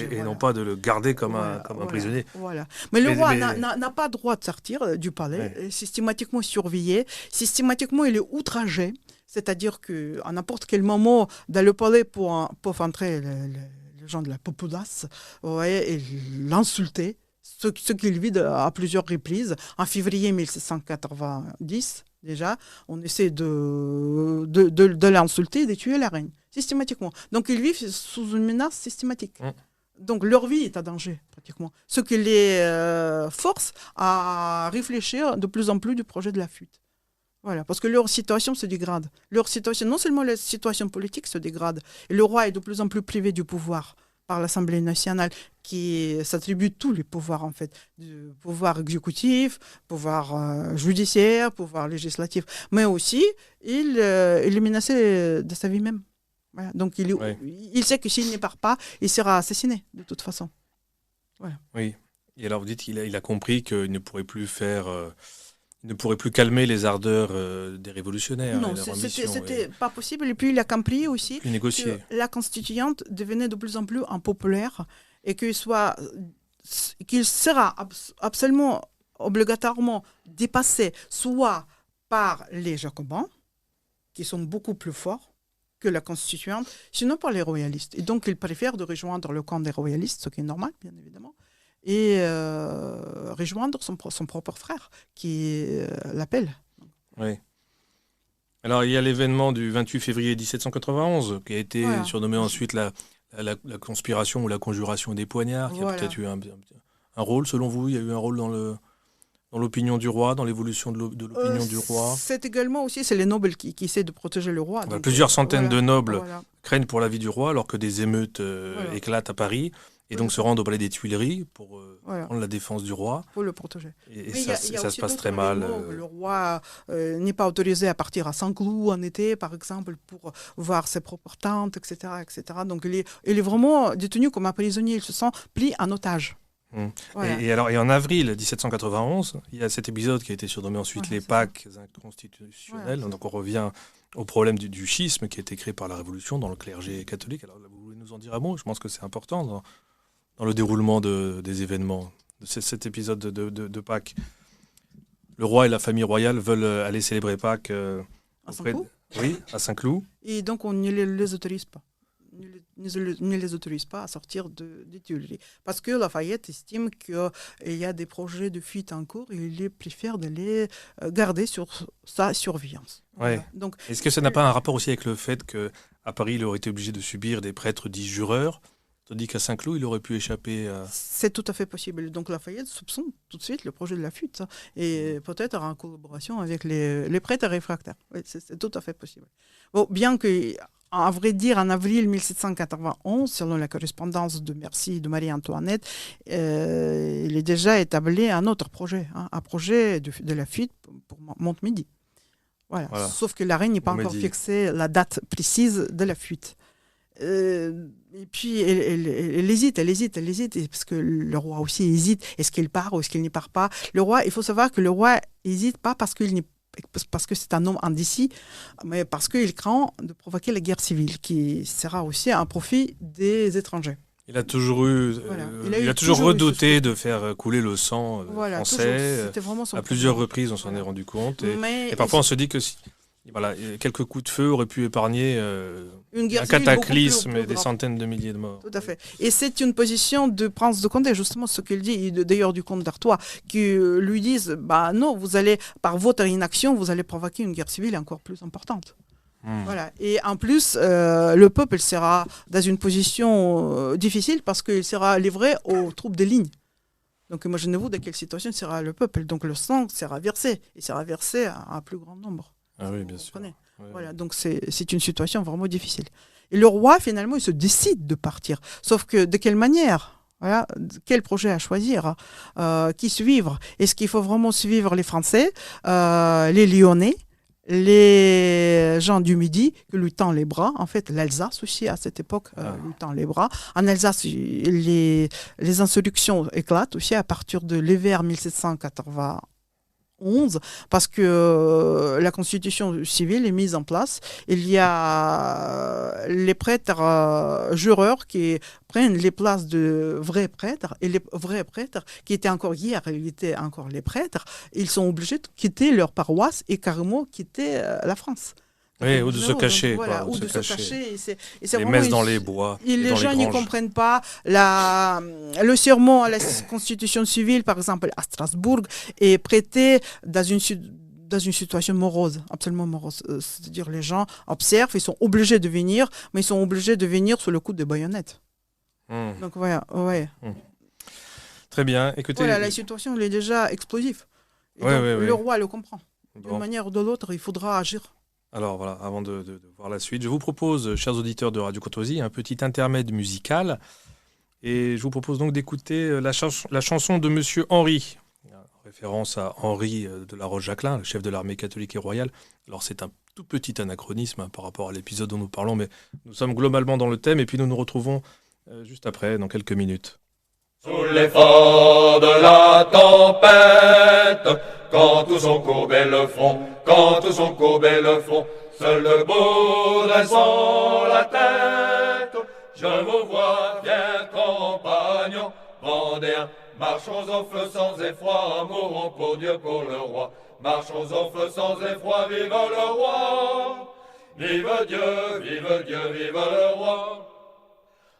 et non pas de le garder comme un prisonnier. Voilà. Mais le roi n'a pas droit de sortir du palais, il est systématiquement surveillé, systématiquement il est outragé. C'est-à-dire qu'à n'importe quel moment, dans le palais, pour entrer les gens de la populace, et l'insulter, ce qu'il vit à plusieurs reprises. En février 1690, déjà, on essaie de l'insulter et de tuer la reine, systématiquement. Donc, ils vivent sous une menace systématique. Donc, leur vie est en danger, pratiquement. Ce qui les force à réfléchir de plus en plus du projet de la fuite. Voilà, parce que leur situation se dégrade. Leur situation, non seulement la situation politique se dégrade, et le roi est de plus en plus privé du pouvoir par l'Assemblée nationale, qui s'attribue tous les pouvoirs, en fait, du pouvoir exécutif, pouvoir judiciaire, pouvoir législatif, mais aussi, il est menacé de sa vie même. Voilà. Donc, il sait que s'il ne part pas, il sera assassiné, de toute façon. Voilà. Oui, et alors vous dites qu'il a compris qu'il ne pourrait plus faire... Il ne pourrait plus calmer les ardeurs des révolutionnaires. Non, c'était pas possible. Et puis il a compris aussi que la constituante devenait de plus en plus impopulaire et qu'il sera absolument obligatoirement dépassé soit par les Jacobins, qui sont beaucoup plus forts que la constituante, sinon par les royalistes. Et donc il préfère de rejoindre le camp des royalistes, ce qui est normal, bien évidemment, et rejoindre son propre frère qui l'appelle. Oui. Alors, il y a l'événement du 28 février 1791 qui a été surnommé ensuite la conspiration ou la conjuration des poignards, qui a peut-être eu un rôle, selon vous. Il y a eu un rôle dans l'opinion du roi, dans l'évolution de l'opinion du roi. C'est également aussi, c'est les nobles qui essaient de protéger le roi. Donc, plusieurs centaines de nobles craignent pour la vie du roi alors que des émeutes éclatent à Paris. Et donc se rendre au palais des Tuileries pour prendre la défense du roi. Pour le protéger. Et ça se passe très mal. Le roi n'est pas autorisé à partir à Saint-Cloud en été, par exemple, pour voir ses propres tentes, etc. Donc il est vraiment détenu comme un prisonnier. Il se sent pris en otage. Voilà. Et en avril 1791, il y a cet épisode qui a été surnommé ensuite les Pâques inconstitutionnelles. Donc on revient au problème du schisme qui a été créé par la Révolution dans le clergé catholique. Alors vous voulez nous en dire un mot? Je pense que c'est important dans le déroulement des événements, de cet épisode de Pâques. Le roi et la famille royale veulent aller célébrer Pâques à Saint-Cloud. Oui, à Saint-Cloud. Et donc on ne les autorise pas. Ne les autorise pas à sortir des Tuileries. Parce que Lafayette estime qu'il y a des projets de fuite en cours et il préfère de les garder sur sa surveillance. Ouais. Donc, est-ce que ça n'a pas un rapport aussi avec le fait que à Paris, il aurait été obligé de subir des prêtres dits jureurs, tandis qu'à Saint-Cloud, il aurait pu échapper à... C'est tout à fait possible. Donc Lafayette soupçonne tout de suite le projet de la fuite, ça, et peut-être en collaboration avec les prêtres réfractaires. Oui, c'est tout à fait possible. Bon, bien que, à vrai dire, en avril 1791, selon la correspondance de Mercy de Marie-Antoinette, il est déjà établi un autre projet, un projet de la fuite pour Montmedy. Voilà. Sauf que la reine n'est pas encore fixé la date précise de la fuite. Et puis elle hésite, parce que le roi aussi hésite. Est-ce qu'il part ou est-ce qu'il n'y part pas? Le roi, il faut savoir que le roi hésite pas parce que c'est un homme indécis, mais parce qu'il craint de provoquer la guerre civile, qui sera aussi un profit des étrangers. Il a toujours eu, il a toujours redouté de faire couler le sang français. À plusieurs reprises, on s'en est rendu compte. Et parfois, on se dit que quelques coups de feu auraient pu épargner un cataclysme et des centaines de milliers de morts. Tout à fait. Et c'est une position de Prince de Condé, justement ce qu'il dit, d'ailleurs du comte d'Artois, qui lui disent non, vous allez, par votre inaction, vous allez provoquer une guerre civile encore plus importante. Voilà. Et en plus, le peuple sera dans une position difficile parce qu'il sera livré aux troupes de ligne. Donc imaginez-vous dans quelle situation sera le peuple. Donc le sang sera versé. Il sera versé à un plus grand nombre. Ah oui, bien sûr. Voilà, donc c'est une situation vraiment difficile. Et le roi, finalement, il se décide de partir. Sauf que de quelle manière? Voilà, quel projet à choisir? Qui suivre? Est-ce qu'il faut vraiment suivre les Français, les Lyonnais, les gens du Midi qui lui tendent les bras? En fait, l'Alsace aussi, à cette époque, lui tend les bras. En Alsace, les insurrections éclatent aussi à partir de l'hiver 1791, parce que la constitution civile est mise en place. Il y a les prêtres jureurs qui prennent les places de vrais prêtres, et les vrais prêtres qui étaient encore hier, ils étaient encore les prêtres, ils sont obligés de quitter leur paroisse et carrément quitter la France. Oui, ou de se cacher. Voilà, ou de se cacher. Et c'est les messes dans les bois. Les gens n'y comprennent pas. Le serment à la constitution civile, par exemple, à Strasbourg, est prêté dans une situation morose, absolument morose. C'est-à-dire les gens observent, ils sont obligés de venir, mais ils sont obligés de venir sous le coup des baïonnettes. Donc voilà, ouais. Très bien. Écoutez, voilà, la situation elle est déjà explosive. Le roi le comprend. D'une manière ou de l'autre, il faudra agir. Alors voilà, avant de voir la suite, je vous propose, chers auditeurs de Radio Courtoisie, un petit intermède musical. Et je vous propose donc d'écouter la chanson de Monsieur Henri, en référence à Henri de la Roche-Jacquelin, le chef de l'armée catholique et royale. Alors c'est un tout petit anachronisme par rapport à l'épisode dont nous parlons, mais nous sommes globalement dans le thème et puis nous nous retrouvons juste après, dans quelques minutes. Sous l'effort de la tempête, quand tous ont courbé le front, quand tous ont courbé le front, seul debout dressant la tête, je vous vois, fiers compagnons, Vendéens, marchons au feu sans effroi, mourons pour Dieu, pour le roi, marchons au feu sans effroi, vive le roi, vive Dieu, vive Dieu, vive le roi.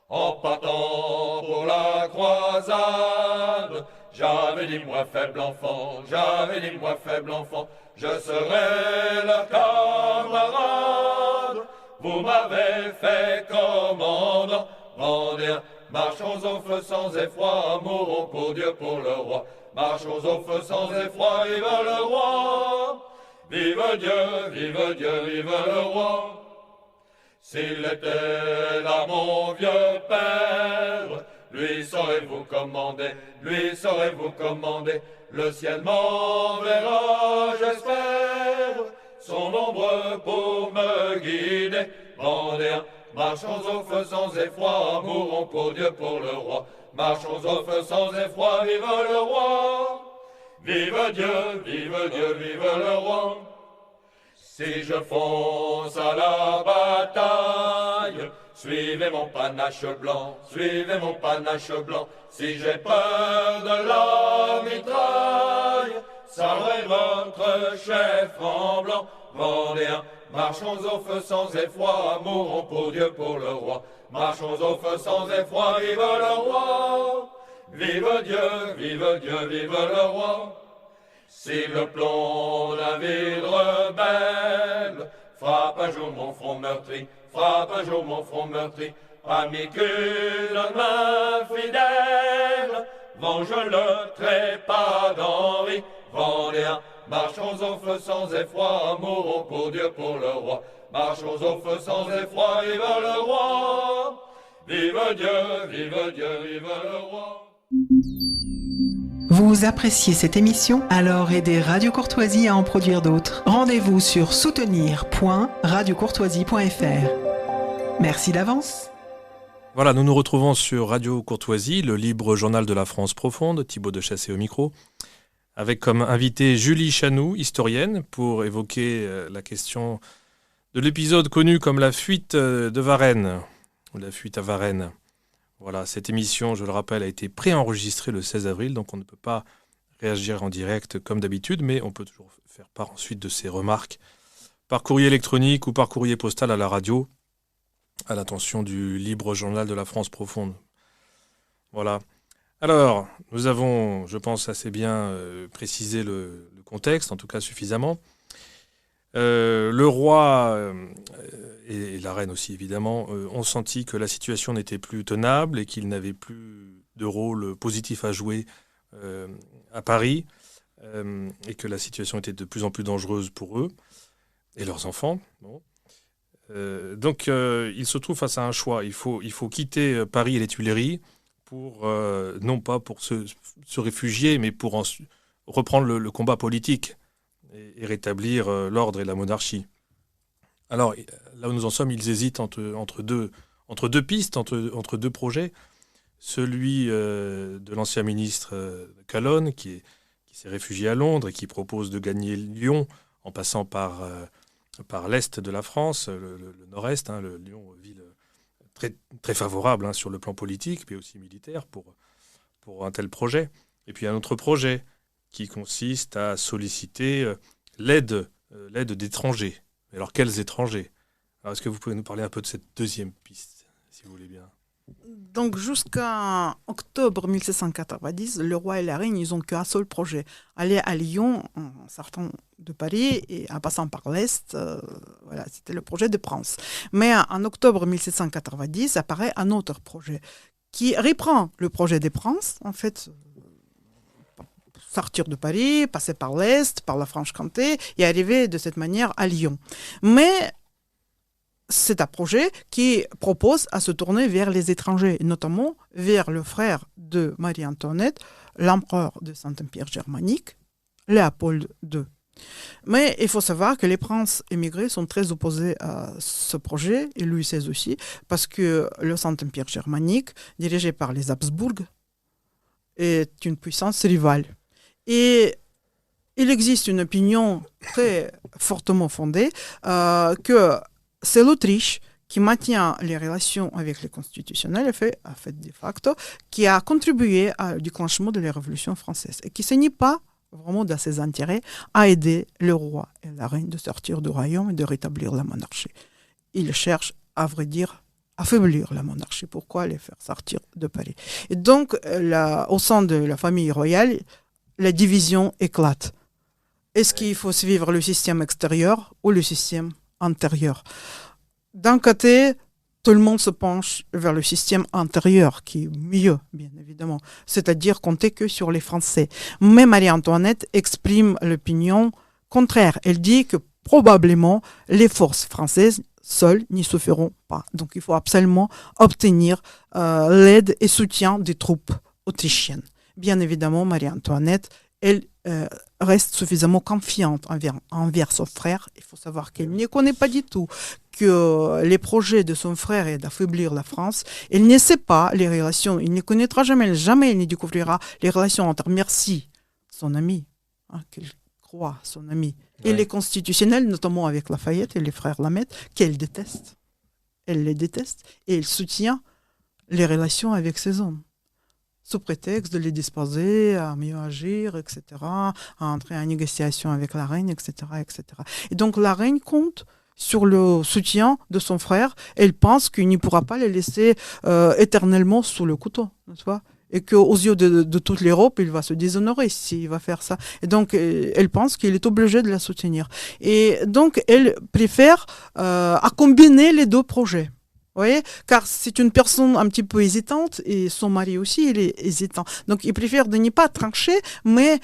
En partant pour la croisade, j'avais dit moi faible enfant, j'avais dit moi faible enfant, je serai leur camarade. Vous m'avez fait commandant, Vendéens, marchons au feu sans effroi, mourons pour Dieu, pour le roi. Marchons au feu sans effroi, vive le roi, vive Dieu, vive Dieu, vive le roi. S'il était là mon vieux père, lui saurez-vous commander, lui saurez-vous commander, le ciel m'enverra, j'espère, son ombre pour me guider. Vendéens, marchons au feu sans effroi, mourons pour Dieu, pour le roi. Marchons au feu sans effroi, vive le roi, vive Dieu, vive Dieu, vive le roi. Si je fonce à la bataille, suivez mon panache blanc, suivez mon panache blanc. Si j'ai peur de la mitraille, saluez votre chef en blanc. Vendéens, marchons au feu sans effroi, mourons pour Dieu, pour le roi. Marchons au feu sans effroi, vive le roi. Vive Dieu, vive Dieu, vive le roi. Si le plomb d'un vide rebelle frappe un jour mon front meurtri, frappe un jour mon front meurtri. Amicule, main fidèle, venge le trépas d'Henri. Vendéens, marchons au feu sans effroi, mourons pour Dieu, pour le roi. Marchons au feu sans effroi, vive le roi. Vive Dieu, vive Dieu, vive le roi. Vous appréciez cette émission? Alors aidez Radio Courtoisie à en produire d'autres. Rendez-vous sur soutenir.radiocourtoisie.fr. Merci d'avance. Voilà, nous nous retrouvons sur Radio Courtoisie, le libre journal de la France profonde, Thibaut de Chassé au micro, avec comme invité Julie Chanou, historienne, pour évoquer la question de l'épisode connu comme la fuite de Varennes, ou la fuite à Varennes. Voilà, cette émission, je le rappelle, a été préenregistrée le 16 avril, donc on ne peut pas réagir en direct comme d'habitude, mais on peut toujours faire part ensuite de ses remarques par courrier électronique ou par courrier postal à la radio, à l'attention du libre journal de la France profonde. Voilà. Alors, nous avons, je pense, assez bien précisé le contexte, en tout cas suffisamment. Le roi et la reine aussi, évidemment, ont senti que la situation n'était plus tenable et qu'ils n'avaient plus de rôle positif à jouer à Paris et que la situation était de plus en plus dangereuse pour eux et leurs enfants. Bon. Donc, ils se trouvent face à un choix. Il faut quitter Paris et les Tuileries pour, non pas pour se réfugier, mais pour reprendre le combat politique et rétablir l'ordre et la monarchie. Alors, là où nous en sommes, ils hésitent entre deux pistes, entre deux projets. Celui de l'ancien ministre Calonne, qui s'est réfugié à Londres et qui propose de gagner Lyon en passant par l'est de la France, le nord-est, Lyon, ville très, très favorable sur le plan politique, mais aussi militaire pour un tel projet. Et puis un autre projet qui consiste à solliciter l'aide d'étrangers. Alors, quels étrangers? Alors, est-ce que vous pouvez nous parler un peu de cette deuxième piste, si vous voulez bien? Donc, jusqu'à octobre 1790, le roi et la reine, ils n'ont qu'un seul projet. Aller à Lyon, en sortant de Paris et en passant par l'Est, voilà, c'était le projet de Prince. Mais en octobre 1790, apparaît un autre projet qui reprend le projet des Princes, en fait, sortir de Paris, passer par l'Est, par la Franche-Comté et arriver de cette manière à Lyon. Mais c'est un projet qui propose à se tourner vers les étrangers, notamment vers le frère de Marie-Antoinette, l'empereur de Saint-Empire germanique, Léopold II. Mais il faut savoir que les princes émigrés sont très opposés à ce projet, et Louis XVI aussi, parce que le Saint-Empire germanique, dirigé par les Habsbourg, est une puissance rivale. Et il existe une opinion très fortement fondée que c'est l'Autriche qui maintient les relations avec les constitutionnels, en fait de facto, qui a contribué au déclenchement de la Révolution française et qui ne se nie pas vraiment dans ses intérêts à aider le roi et la reine de sortir du royaume et de rétablir la monarchie. Il cherche, à vrai dire, à affaiblir la monarchie. Pourquoi les faire sortir de Paris? Et donc, au sein de la famille royale, la division éclate. Est-ce qu'il faut suivre le système extérieur ou le système intérieur? D'un côté, tout le monde se penche vers le système intérieur, qui est mieux, bien évidemment, c'est-à-dire compter que sur les Français. Mais Marie-Antoinette exprime l'opinion contraire. Elle dit que probablement les forces françaises seules n'y suffiront pas. Donc il faut absolument obtenir l'aide et soutien des troupes autrichiennes. Bien évidemment, Marie-Antoinette, elle reste suffisamment confiante envers son frère. Il faut savoir qu'elle ne connaît pas du tout que les projets de son frère est d'affaiblir la France. Elle ne sait pas les relations, il ne connaîtra jamais elle ne découvrira les relations entre Mercy, son ami, qu'elle croit son ami, et les constitutionnels, notamment avec Lafayette et les frères Lameth, qu'elle déteste. Elle les déteste et elle soutient les relations avec ces hommes, sous prétexte de les disposer à mieux agir, etc., à entrer en négociation avec la reine, etc., etc. Et donc la reine compte sur le soutien de son frère. Elle pense qu'il ne pourra pas les laisser éternellement sous le couteau, n'est-ce pas? et qu'aux yeux de toute l'Europe, il va se déshonorer s'il va faire ça. Et donc, elle pense qu'il est obligé de la soutenir. Et donc, elle préfère à combiner les deux projets. Vous voyez, car c'est une personne un petit peu hésitante et son mari aussi, il est hésitant. Donc, il préfère de ne pas trancher, mais,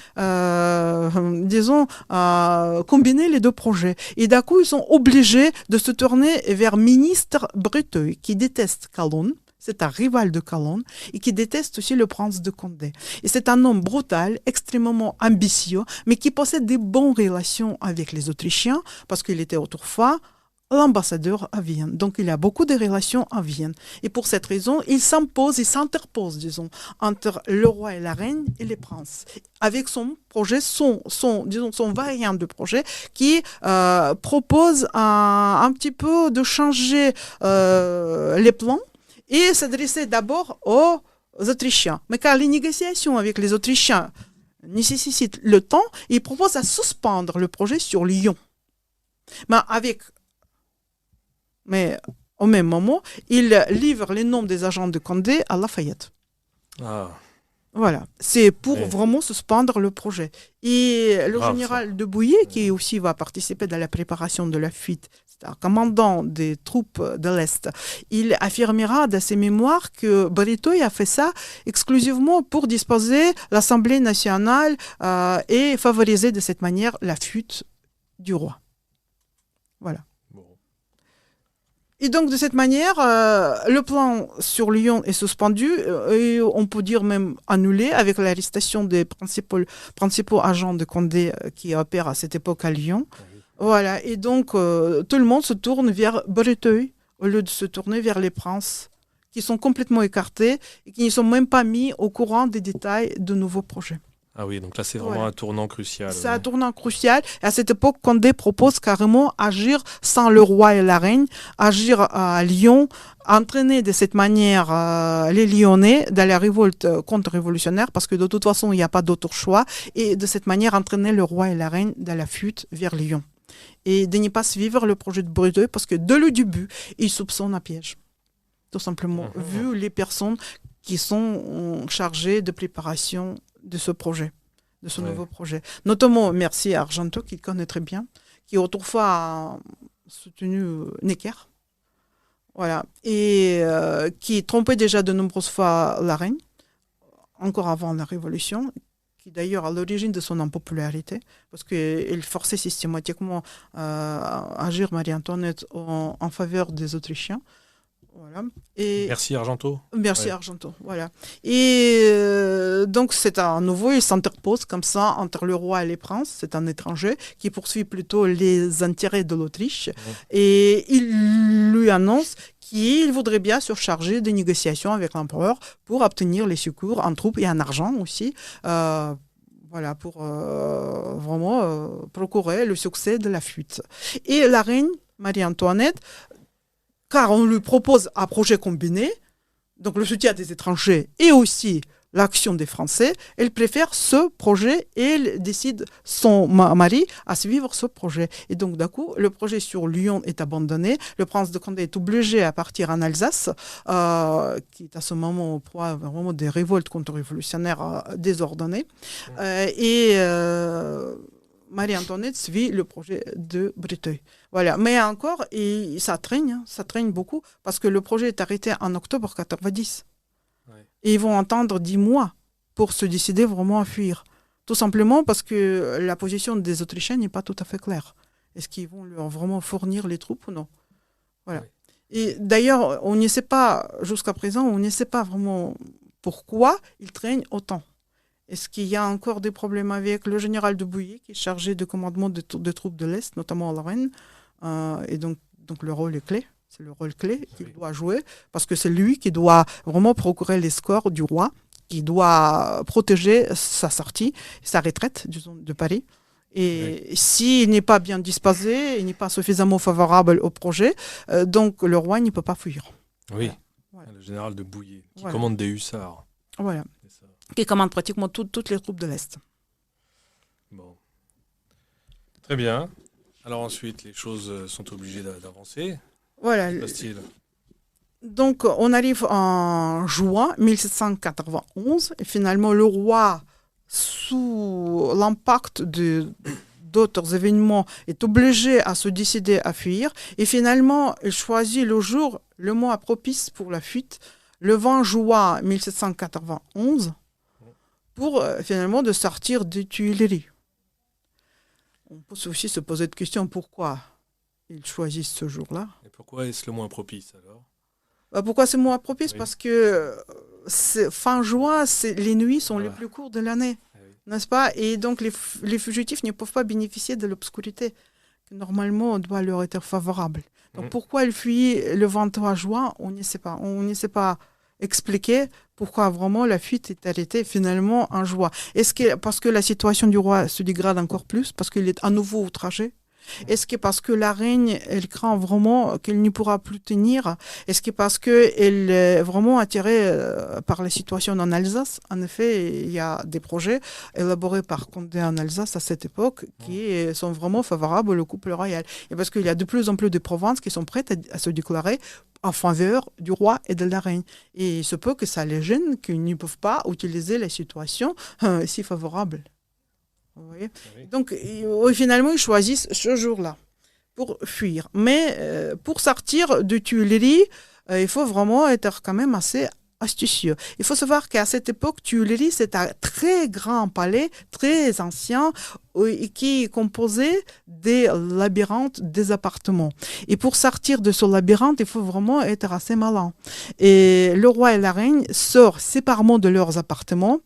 disons, combiner les deux projets. Et d'un coup, ils sont obligés de se tourner vers ministre Breteuil, qui déteste Calonne. C'est un rival de Calonne et qui déteste aussi le prince de Condé. Et c'est un homme brutal, extrêmement ambitieux, mais qui possède des bonnes relations avec les Autrichiens, parce qu'il était autrefois l'ambassadeur à Vienne. Donc, il a beaucoup de relations à Vienne. Et pour cette raison, il s'interpose, disons, entre le roi et la reine et les princes. Avec son projet, son variant de projet qui propose un petit peu de changer les plans et s'adresser d'abord aux Autrichiens. Mais car les négociations avec les Autrichiens nécessitent le temps, il propose à suspendre le projet sur Lyon. Mais au même moment, il livre les noms des agents de Condé à Lafayette. Ah, Voilà, c'est pour Ouais. vraiment suspendre le projet. Et le Grave, général de Bouillé, qui aussi va participer dans la préparation de la fuite, c'est un commandant des troupes de l'Est, il affirmera dans ses mémoires que Breteuil a fait ça exclusivement pour disposer l'Assemblée nationale et favoriser de cette manière la fuite du roi. Voilà. bon. Et donc, de cette manière, le plan sur Lyon est suspendu et on peut dire même annulé avec l'arrestation des principaux agents de Condé qui opèrent à cette époque à Lyon. Voilà. Et donc, tout le monde se tourne vers Breteuil au lieu de se tourner vers les princes qui sont complètement écartés et qui ne sont même pas mis au courant des détails de nouveaux projets. Ah oui, donc là, c'est vraiment Voilà. un tournant crucial. C'est un tournant crucial. Et à cette époque, Condé propose carrément agir sans le roi et la reine, agir à Lyon, entraîner de cette manière les Lyonnais dans la révolte contre-révolutionnaire, parce que de toute façon, il n'y a pas d'autre choix, et de cette manière entraîner le roi et la reine dans la fuite vers Lyon. Et de ne pas suivre le projet de Breteuil, parce que dès le début, il soupçonne un piège. Tout simplement, vu les personnes qui sont chargées de préparation de ce projet, de ce nouveau projet. Notamment, merci à Argenteau, qu'il connaît très bien, qui autrefois a soutenu Necker, voilà, et qui trompait déjà de nombreuses fois la reine, encore avant la Révolution, qui d'ailleurs à l'origine de son impopularité, parce qu'elle forçait systématiquement à agir Marie-Antoinette en faveur des Autrichiens. Voilà. Et Merci Argenteau. merci Ouais. Argenteau, voilà. Et donc c'est à nouveau, il s'interpose comme ça entre le roi et les princes, c'est un étranger qui poursuit plutôt les intérêts de l'Autriche, et il lui annonce qu'il voudrait bien surcharger des négociations avec l'empereur pour obtenir les secours en troupes et en argent aussi, voilà, pour vraiment procurer le succès de la fuite. Et la reine Marie-Antoinette, car on lui propose un projet combiné, donc le soutien des étrangers et aussi l'action des Français, elle préfère ce projet et elle décide son mari à suivre ce projet. Et donc d'un coup, le projet sur Lyon est abandonné, le prince de Condé est obligé à partir en Alsace, qui est à ce moment au proie vraiment des révoltes contre-révolutionnaires désordonnées. Marie-Antoinette suit le projet de Breteuil. Voilà. Mais encore, ça traîne beaucoup, parce que le projet est arrêté en octobre 1990. Ouais. Et ils vont attendre 10 mois pour se décider vraiment à fuir. Tout simplement parce que la position des Autrichiens n'est pas tout à fait claire. Est-ce qu'ils vont leur vraiment fournir les troupes ou non? Voilà. Oui. Et d'ailleurs, on ne sait pas, jusqu'à présent, on ne sait pas vraiment pourquoi ils traînent autant. Est-ce qu'il y a encore des problèmes avec le général de Bouillé, qui est chargé de commandement des troupes de l'Est, notamment à Lorraine, et donc le rôle est clé. C'est le rôle clé qu'il doit jouer, parce que c'est lui qui doit vraiment procurer les scores du roi, qui doit protéger sa sortie, sa retraite, disons, de Paris. Et s'il n'est pas bien disposé, il n'est pas suffisamment favorable au projet, donc le roi ne peut pas fuir. Oui, Voilà. le général de Bouillé, qui Voilà. commande des hussards. Voilà. C'est ça. Qui commande pratiquement toutes les troupes de l'Est. Bon. Très bien. Alors ensuite, les choses sont obligées d'avancer. Voilà. Que se passe-t-il ? Donc, on arrive en juin 1791, et finalement, le roi, sous l'impact d'autres événements, est obligé à se décider à fuir. Et finalement, il choisit le mois propice pour la fuite, le 20 juin 1791, pour finalement de sortir des Tuileries. On peut aussi se poser de questions pourquoi ils choisissent ce jour-là. Et pourquoi est-ce le moins propice alors? Pourquoi c'est moins propice? Oui. Parce que fin juin, les nuits sont les Voilà. plus courtes de l'année, Oui. n'est-ce pas? Et donc les fugitifs ne peuvent pas bénéficier de l'obscurité qui normalement doit leur être favorable. Donc pourquoi ils fuient le 23 juin? On ne sait pas. On ne sait pas expliquer pourquoi vraiment la fuite est arrêtée finalement en juin. Est-ce que parce que la situation du roi se dégrade encore plus, parce qu'il est à nouveau outragé? Est-ce que parce que la reine, elle craint vraiment qu'elle ne pourra plus tenir? Est-ce que parce qu'elle est vraiment attirée par la situation en Alsace? En effet, il y a des projets élaborés par Condé en Alsace à cette époque qui sont vraiment favorables au couple royal. Et parce qu'il y a de plus en plus de provinces qui sont prêtes à se déclarer en faveur du roi et de la reine. Et il se peut que ça les gêne, qu'ils ne peuvent pas utiliser la situation si favorable. Vous voyez? Oui. Donc, finalement, ils choisissent ce jour-là pour fuir. Mais pour sortir de Tuileries, il faut vraiment être quand même assez astucieux. Il faut savoir qu'à cette époque, Tuileries, c'est un très grand palais, très ancien, qui est composé des labyrinthes des appartements. Et pour sortir de ce labyrinthe, il faut vraiment être assez malin. Et le roi et la reine sortent séparément de leurs appartements.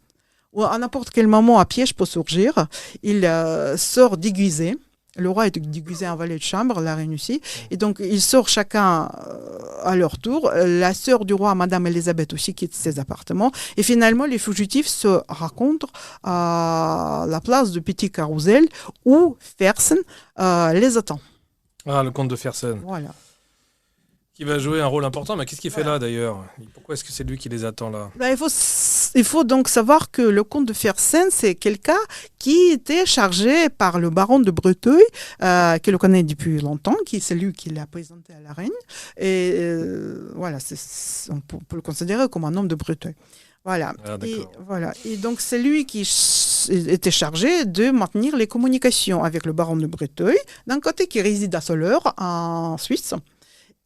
À n'importe quel moment, un piège peut surgir. Il sort déguisé. Le roi est déguisé en valet de chambre, la reine aussi. Et donc, ils sortent chacun à leur tour. La sœur du roi, Madame Elisabeth, aussi quitte ses appartements. Et finalement, les fugitifs se rencontrent à la place de Petit Carrousel où Fersen les attend. Ah, le comte de Fersen, Voilà. qui va jouer un rôle important. Mais qu'est-ce qu'il fait Voilà. là d'ailleurs? Pourquoi est-ce que c'est lui qui les attend là? Ben, il faut donc savoir que le comte de Fersen, c'est quelqu'un qui était chargé par le baron de Breteuil, qui le connaît depuis longtemps, c'est lui qui l'a présenté à la reine. Et voilà, on peut le considérer comme un homme de Breteuil. Voilà. Ah, d'accord. Et donc, c'est lui qui était chargé de maintenir les communications avec le baron de Breteuil, d'un côté qui réside à Soleure, en Suisse,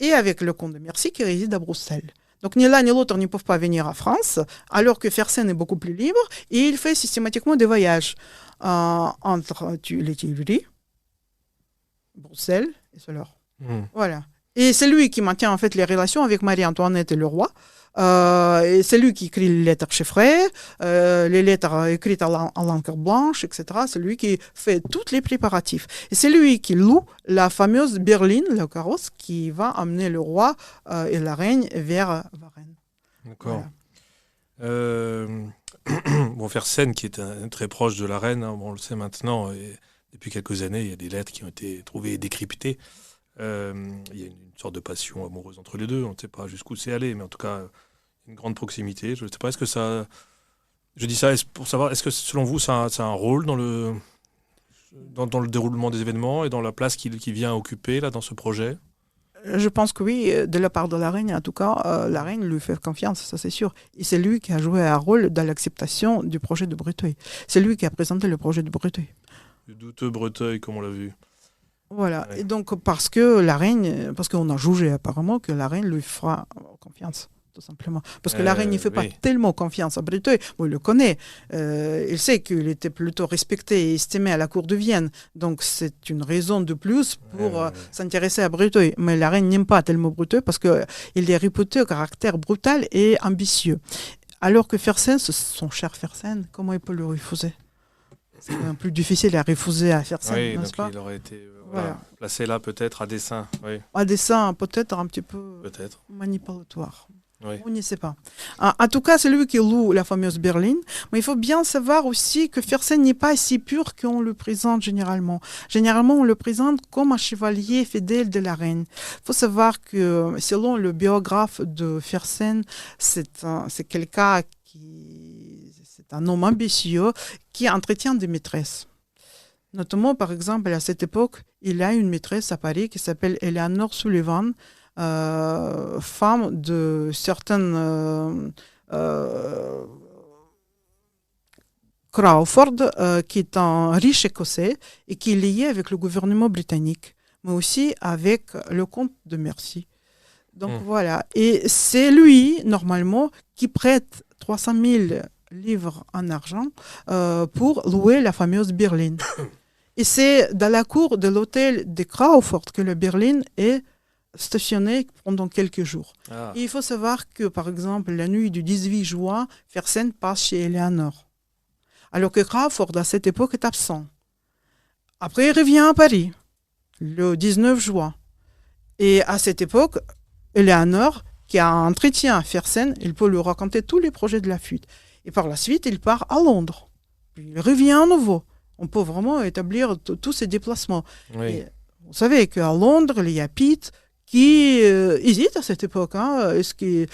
et avec le comte de Mercy qui réside à Bruxelles. Donc ni l'un ni l'autre ne peuvent pas venir en France, alors que Fersen est beaucoup plus libre, et il fait systématiquement des voyages entre les Tuileries, Bruxelles et Soleure. Voilà. Et c'est lui qui maintient en fait les relations avec Marie-Antoinette et le roi. Et c'est lui qui écrit les lettres chiffrées, les lettres écrites en l'encre blanche, etc. C'est lui qui fait tous les préparatifs. Et c'est lui qui loue la fameuse berline, le carrosse, qui va amener le roi et la reine vers Varennes. D'accord. Voilà. Bon, Fersen, qui est très proche de la reine, hein, on le sait maintenant, et depuis quelques années, il y a des lettres qui ont été trouvées et décryptées. Il y a une sorte de passion amoureuse entre les deux. On ne sait pas jusqu'où c'est allé, mais en tout cas, une grande proximité. Je ne sais pas, est-ce que ça... Je dis ça pour savoir, est-ce que selon vous, ça a un rôle dans le déroulement des événements et dans la place qu'il vient occuper là, dans ce projet? Je pense que oui, de la part de la reine, en tout cas, la reine lui fait confiance, ça c'est sûr. Et c'est lui qui a joué un rôle dans l'acceptation du projet de Breteuil. C'est lui qui a présenté le projet de Breteuil. Le douteux Breteuil, comme on l'a vu. Voilà. Ouais. Et donc, parce qu'on a jugé apparemment que la reine lui fera confiance, tout simplement. Parce que la reine ne fait pas oui. tellement confiance à Breteuil. Bon, il le connaît. Il sait qu'il était plutôt respecté et estimé à la cour de Vienne. Donc, c'est une raison de plus pour s'intéresser à Breteuil. Mais la reine n'aime pas tellement Breteuil parce qu'il est réputé au caractère brutal et ambitieux. Alors que Fersen, son cher Fersen, comment il peut le refuser? C'est quand même plus difficile à refuser à Fersen, Oui, n'est-ce donc pas? il aurait été Voilà. placé là peut-être à dessein. Oui, À dessein peut-être un petit peu peut-être. manipulatoire. Oui. On ne sait pas. En tout cas, c'est lui qui loue la fameuse berline. Mais il faut bien savoir aussi que Fersen n'est pas si pur qu'on le présente généralement. Généralement, on le présente comme un chevalier fidèle de la reine. Il faut savoir que, selon le biographe de Fersen, c'est quelqu'un c'est un homme ambitieux qui entretient des maîtresses. Notamment, par exemple, à cette époque, il a une maîtresse à Paris qui s'appelle Eleanor Sullivan, femme de certaines Crawford, qui est un riche écossais et qui est lié avec le gouvernement britannique, mais aussi avec le comte de Mercy. Donc voilà. Et c'est lui, normalement, qui prête 300 000 livres en argent pour louer la fameuse berline. Et c'est dans la cour de l'hôtel de Crawford que le berline est stationné pendant quelques jours. Ah. Et il faut savoir que, par exemple, la nuit du 18 juin, Fersen passe chez Eleanor. Alors que Crawford, à cette époque, est absent. Après, il revient à Paris, le 19 juin. Et à cette époque, Eleanor, qui a un entretien à Fersen, il peut lui raconter tous les projets de la fuite. Et par la suite, il part à Londres. Puis il revient à nouveau. On peut vraiment établir tous ces déplacements. Oui. Et vous savez qu'à Londres, il y a Pitt qui hésite à cette époque. Hein. Est-ce qu'il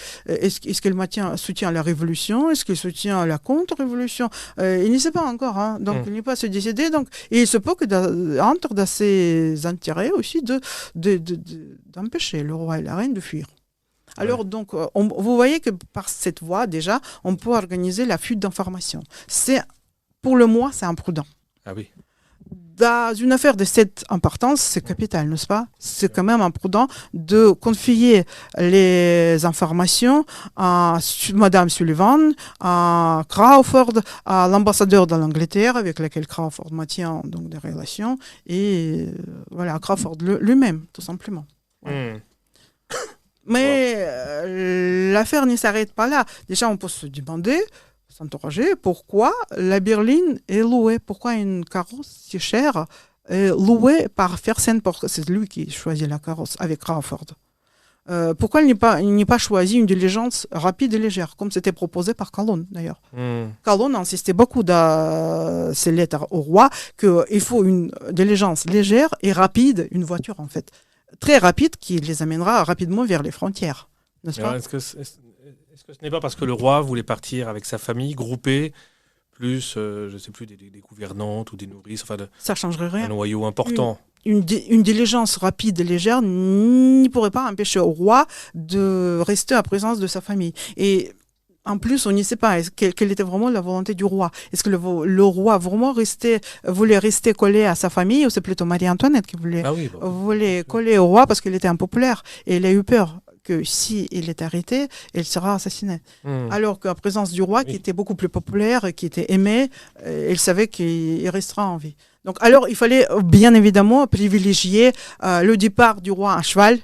soutient la révolution? Est-ce qu'il soutient la contre-révolution? Il ne sait pas encore. Hein. Donc, il n'est pas se décider. Donc, et il se peut que entre dans ses intérêts aussi d'empêcher le roi et la reine de fuir. Alors, donc, vous voyez que par cette voie, déjà, on peut organiser la fuite d'informations. Pour le moi, c'est imprudent. Ah oui. Dans une affaire de cette importance, c'est capital, n'est-ce pas? C'est quand même imprudent de confier les informations à Madame Sullivan, à Crawford, à l'ambassadeur de l'Angleterre avec lequel Crawford maintient donc des relations, et voilà, Crawford lui-même, tout simplement. Voilà. Mais l'affaire ne s'arrête pas là. Déjà, on peut se demander, s'interroger, pourquoi la berline est louée, pourquoi une carrosse si chère est louée par Fersen, c'est lui qui choisit la carrosse avec Crawford. Pourquoi il n'est pas choisi une diligence rapide et légère, comme c'était proposé par Calonne d'ailleurs. Calonne insistait beaucoup dans ses lettres au roi qu'il faut une diligence légère et rapide, une voiture en fait, très rapide qui les amènera rapidement vers les frontières, n'est-ce pas? Est-ce que ce n'est pas parce que le roi voulait partir avec sa famille, groupée, plus, je ne sais plus, des gouvernantes ou des nourrices, enfin ça changerait rien. Un noyau important. Une diligence rapide et légère ne pourrait pas empêcher au roi de rester en présence de sa famille. Et en plus, on ne sait pas quelle était vraiment la volonté du roi. Est-ce que le roi vraiment voulait rester collé à sa famille, ou c'est plutôt Marie-Antoinette qui voulait coller au roi parce qu'il était impopulaire et il a eu peur que si il est arrêté, il sera assassiné. Alors qu'en présence du roi, qui était beaucoup plus populaire, qui était aimé, il savait qu'il restera en vie. Donc, alors, il fallait bien évidemment privilégier le départ du roi à cheval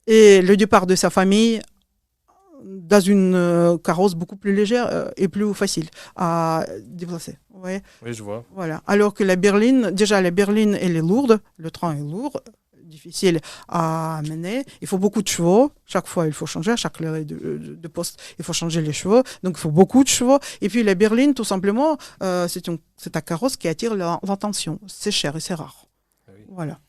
et le départ de sa famille dans une carrosse beaucoup plus légère et plus facile à déplacer. Ouais. Oui, je vois. Voilà. Alors que la berline, elle est lourde, le train est lourd, difficile à mener. Il faut beaucoup de chevaux. Chaque fois, il faut changer. À chaque heure de poste, il faut changer les chevaux. Donc, il faut beaucoup de chevaux. Et puis, la berline, tout simplement, c'est un carrosse qui attire l'attention. C'est cher et c'est rare. Ah oui. Voilà.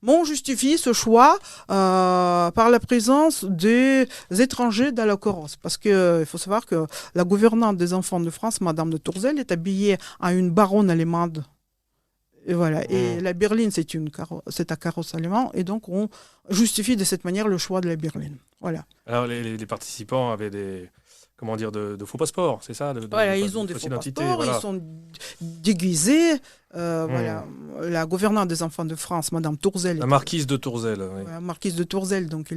On justifie ce choix par la présence des étrangers dans la carrosse. Parce qu'il faut savoir que la gouvernante des enfants de France, Madame de Tourzel, est habillée à une baronne allemande. Et voilà. Et la berline, c'est un carrosse allemand. Et donc, on justifie de cette manière le choix de la berline. Voilà. Alors, les participants avaient de faux passeports, c'est ça? Voilà, ils ont des faux passeports, voilà. Ils sont déguisés. Voilà. La gouvernante des enfants de France, Madame Tourzel. La marquise de Tourzel. Oui. La marquise de Tourzel, donc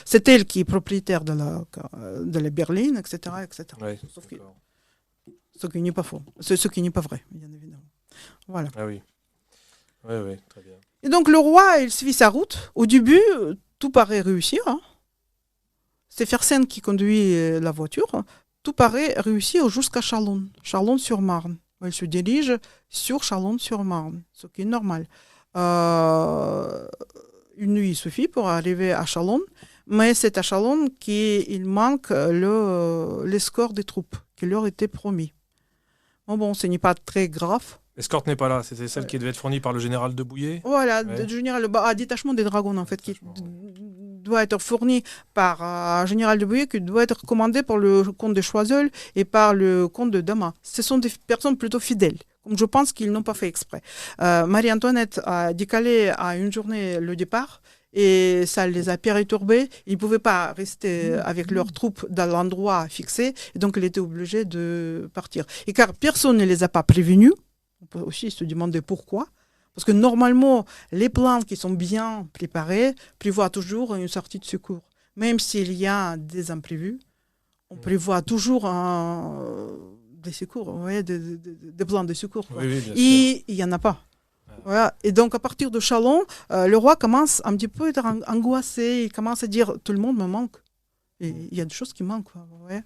c'est elle qui est propriétaire de la berline, etc. etc. Oui, ce qui n'est pas faux. Ce qui n'est pas vrai, bien évidemment. Voilà. Ah oui. Oui, très bien. Et donc le roi, il suit sa route. Au début, tout paraît réussir. Hein. C'est Fersen qui conduit la voiture. Tout paraît réussir jusqu'à Châlons-sur-Marne. Il se dirige sur Châlons-sur-Marne, ce qui est normal. Une nuit suffit pour arriver à Châlons, mais c'est à Châlons qu'il manque l'escorte des troupes qui leur était promis. Bon, ce n'est pas très grave. L'escorte n'est pas là, c'était celle qui devait être fournie par le général de Bouillé. Voilà, le général détachement des dragons, en fait, qui doit être fourni par un général de Bouillé, qui doit être commandé par le comte de Choiseul et par le comte de Damas. Ce sont des personnes plutôt fidèles, comme je pense qu'ils n'ont pas fait exprès. Marie-Antoinette a décalé à une journée le départ, Et ça les a perturbés. Ils ne pouvaient pas rester avec leurs troupes dans l'endroit fixé. Et donc, il était obligé de partir. Et car personne ne les a pas prévenus, on peut aussi se demander pourquoi. Parce que normalement, les plans qui sont bien préparés prévoient toujours une sortie de secours. Même s'il y a des imprévus, on prévoit toujours des secours, des plans de secours. Oui, bien sûr. Et il n'y en a pas. Voilà. Et donc, à partir de Chalon, le roi commence un petit peu à être angoissé. Il commence à dire tout le monde me manque. Et il y a des choses qui manquent. Ouais.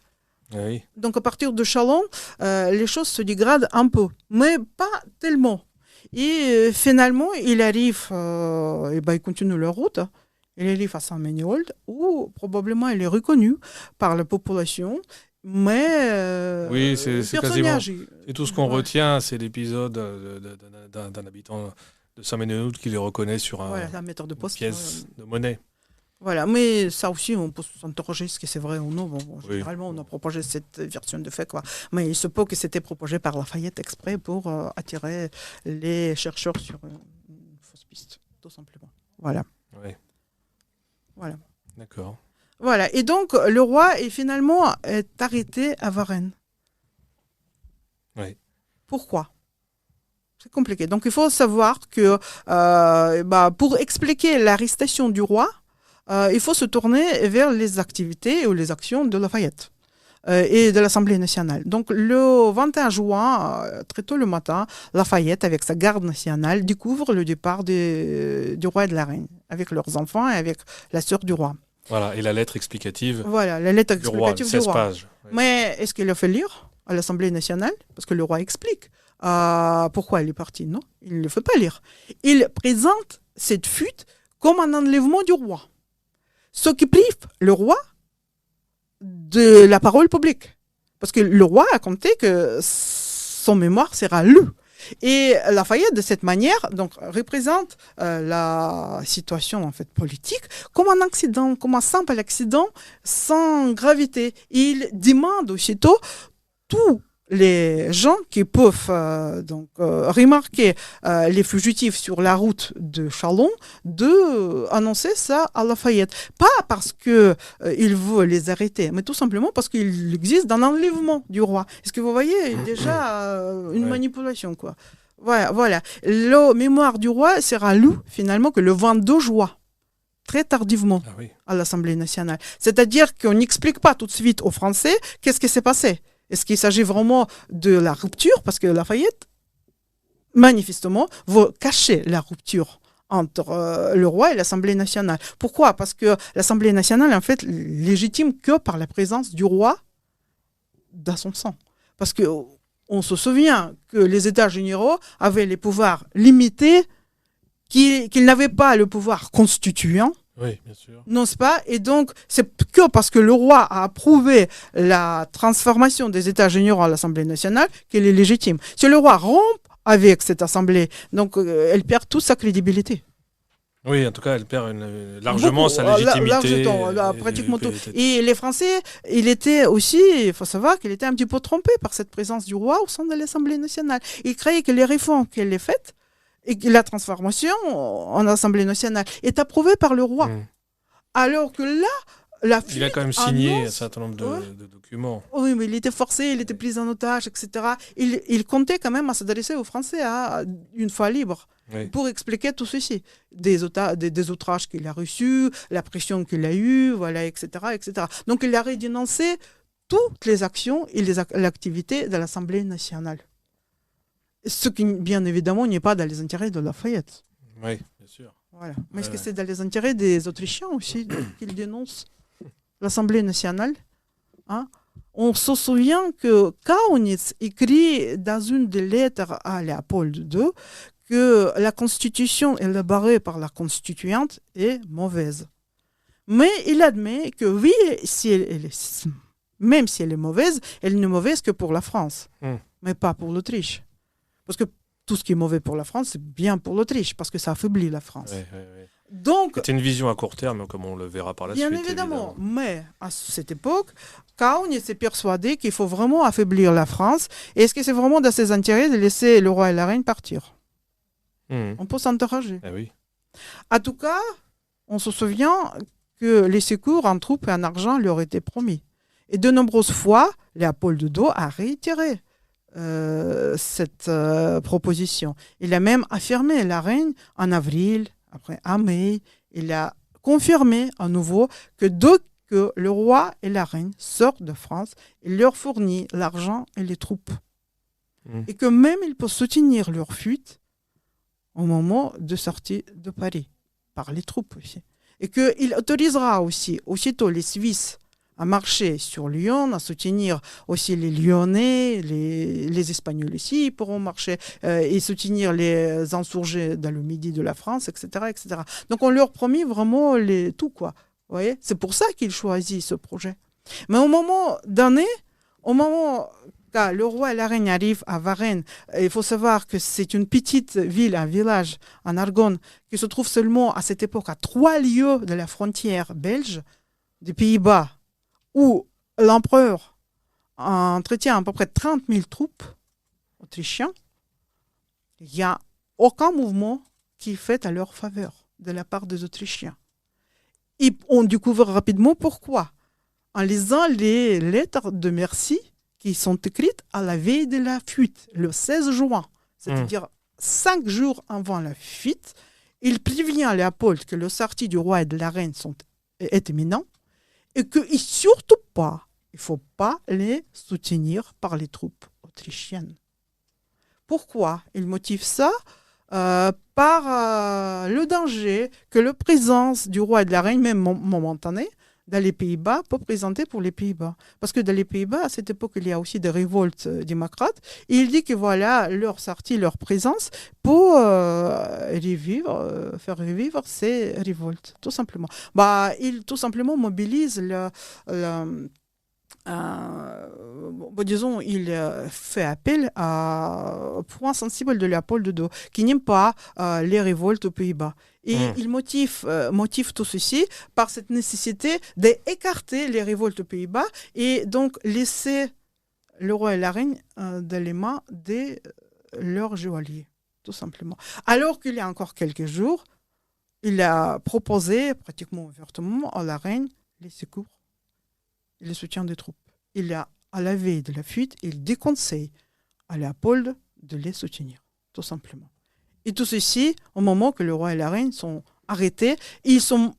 Oui. Donc, à partir de Chalon, les choses se dégradent un peu, mais pas tellement. Et finalement, il arrive, il continue la route. Il arrive à Saint-Ménéhould, où probablement il est reconnu par la population. Mais oui, c'est quasiment. Et tout ce qu'on Ouais. retient, c'est l'épisode d'un habitant de Saint-Ménéhould qui les reconnaît sur Voilà, la méthode de une poste. pièce de monnaie. Voilà, mais ça aussi, on peut s'interroger ce que c'est vrai ou non. Bon, Oui. généralement, on a proposé cette version de fait, quoi. Mais il se peut que c'était proposé par Lafayette exprès pour attirer les chercheurs sur une fausse piste, tout simplement. Voilà. Oui, Voilà. d'accord. Voilà. Et donc, le roi est finalement arrêté à Varennes. Oui. Pourquoi ? C'est compliqué. Donc, il faut savoir que pour expliquer l'arrestation du roi, il faut se tourner vers les activités ou les actions de Lafayette et de l'Assemblée nationale. Donc, le 21 juin, très tôt le matin, Lafayette, avec sa garde nationale, découvre le départ du roi et de la reine, avec leurs enfants et avec la sœur du roi. Voilà, et la lettre explicative Voilà, la lettre du roi, explicative 16 du roi. pages. Oui. Mais est-ce qu'il a fait lire à l'Assemblée nationale? Parce que le roi explique pourquoi il est parti. Non, il ne le fait pas lire. Il présente cette fuite comme un enlèvement du roi. Ce qui prive le roi de la parole publique. Parce que le roi a compté que son mémoire sera lue. Et Lafayette, de cette manière, donc, représente la situation en fait, politique comme un accident, comme un simple accident sans gravité. Il demande aussitôt tous les gens qui peuvent remarquer les fugitifs sur la route de Chalon d'annoncer ça à Lafayette. Pas parce qu'il veut les arrêter, mais tout simplement parce qu'il existe un enlèvement du roi. Est-ce que vous voyez déjà une manipulation, quoi. Voilà. Le mémoire du roi sera lu finalement que le 22 juin, très tardivement, à l'Assemblée nationale. C'est-à-dire qu'on n'explique pas tout de suite aux Français qu'est-ce qui s'est passé. Est-ce qu'il s'agit vraiment de la rupture? Parce que Lafayette, manifestement, veut cacher la rupture entre le roi et l'Assemblée nationale. Pourquoi? Parce que l'Assemblée nationale, en fait, légitime que par la présence du roi dans son sang. Parce qu'on se souvient que les États généraux avaient les pouvoirs limités, qu'ils n'avaient pas le pouvoir constituant. Oui, bien sûr. Non-ce pas? Et donc, c'est que parce que le roi a approuvé la transformation des États généraux à l'Assemblée nationale qu'elle est légitime. Si le roi rompt avec cette Assemblée, donc elle perd toute sa crédibilité. Oui, en tout cas, elle perd largement sa légitimité. Pratiquement tout. Et les Français, il était aussi, il faut savoir qu'il était un petit peu trompé par cette présence du roi au sein de l'Assemblée nationale. Il croyait que les réformes qu'elle a faites, et que la transformation en Assemblée nationale est approuvée par le roi. Alors que là, la fuite il a quand même signé un certain nombre de documents. Oui, mais il était forcé, il était pris en otage, etc. Il comptait quand même à s'adresser aux Français une fois libre pour expliquer tout ceci. Des outrages qu'il a reçus, la pression qu'il a eue, voilà, etc., etc. Donc il a dénoncé toutes les actions et l'activité de l'Assemblée nationale. Ce qui, bien évidemment, n'est pas dans les intérêts de Lafayette. Oui, bien sûr. Voilà. Mais est-ce que c'est dans les intérêts des Autrichiens aussi qu'ils dénoncent l'Assemblée nationale? On se souvient que Kaunitz écrit dans une des lettres à Léopold II que la constitution élaborée par la constituante est mauvaise. Mais il admet que oui, même si elle est mauvaise, elle n'est mauvaise que pour la France, mais pas pour l'Autriche. Parce que tout ce qui est mauvais pour la France, c'est bien pour l'Autriche, parce que ça affaiblit la France. Donc, c'est une vision à court terme, comme on le verra par la suite. Bien évidemment, mais à cette époque, Kaunitz est persuadé qu'il faut vraiment affaiblir la France. Et est-ce que c'est vraiment dans ses intérêts de laisser le roi et la reine partir? On peut s'interroger. Oui. En tout cas, on se souvient que les secours en troupes et en argent leur étaient promis. Et de nombreuses fois, Léopold II a réitéré cette proposition. Il a même affirmé la reine en avril, après en mai. Il a confirmé à nouveau que dès que le roi et la reine sortent de France, il leur fournit l'argent et les troupes. Et que même il peut soutenir leur fuite au moment de sortie de Paris, par les troupes aussi. Et qu'il autorisera aussi, aussitôt les Suisses à marcher sur Lyon, à soutenir aussi les Lyonnais, les Espagnols aussi, ils pourront marcher et soutenir les insurgés dans le midi de la France, etc., etc. Donc on leur promet vraiment tout, quoi. Vous voyez, c'est pour ça qu'ils choisissent ce projet. Mais au moment donné, au moment quand le roi et la reine arrivent à Varennes, il faut savoir que c'est une petite ville, un village en Argonne, qui se trouve seulement à cette époque à 3 lieues de la frontière belge, des Pays-Bas, où l'empereur entretient à peu près 30 000 troupes autrichiennes. Il n'y a aucun mouvement qui est fait à leur faveur de la part des Autrichiens. Et on découvre rapidement pourquoi. En lisant les lettres de merci qui sont écrites à la veille de la fuite, le 16 juin, c'est-à-dire 5 jours avant la fuite, il prévient Léopold que le sortie du roi et de la reine est imminent et qu'il surtout pas, il ne faut pas les soutenir par les troupes autrichiennes. Pourquoi il motive ça par le danger que la présence du roi et de la reine, même momentanée, dans les Pays-Bas, peut présenter pour les Pays-Bas. Parce que dans les Pays-Bas, à cette époque, il y a aussi des révoltes démocrates. Et il dit que voilà, leur sortie, leur présence pour faire revivre ces révoltes, tout simplement. Il tout simplement mobilise disons, il fait appel à un point sensible de Léopold II, qui n'aime pas les révoltes aux Pays-Bas. Et il motive tout ceci par cette nécessité d'écarter les révoltes aux Pays-Bas et donc laisser le roi et la reine dans les mains de leurs joailliers, tout simplement. Alors qu'il y a encore quelques jours, il a proposé pratiquement ouvertement à la reine les secours et le soutien des troupes. À la veille de la fuite, il déconseille à Léopold de les soutenir, tout simplement. Et tout ceci au moment que le roi et la reine sont arrêtés. Ils sont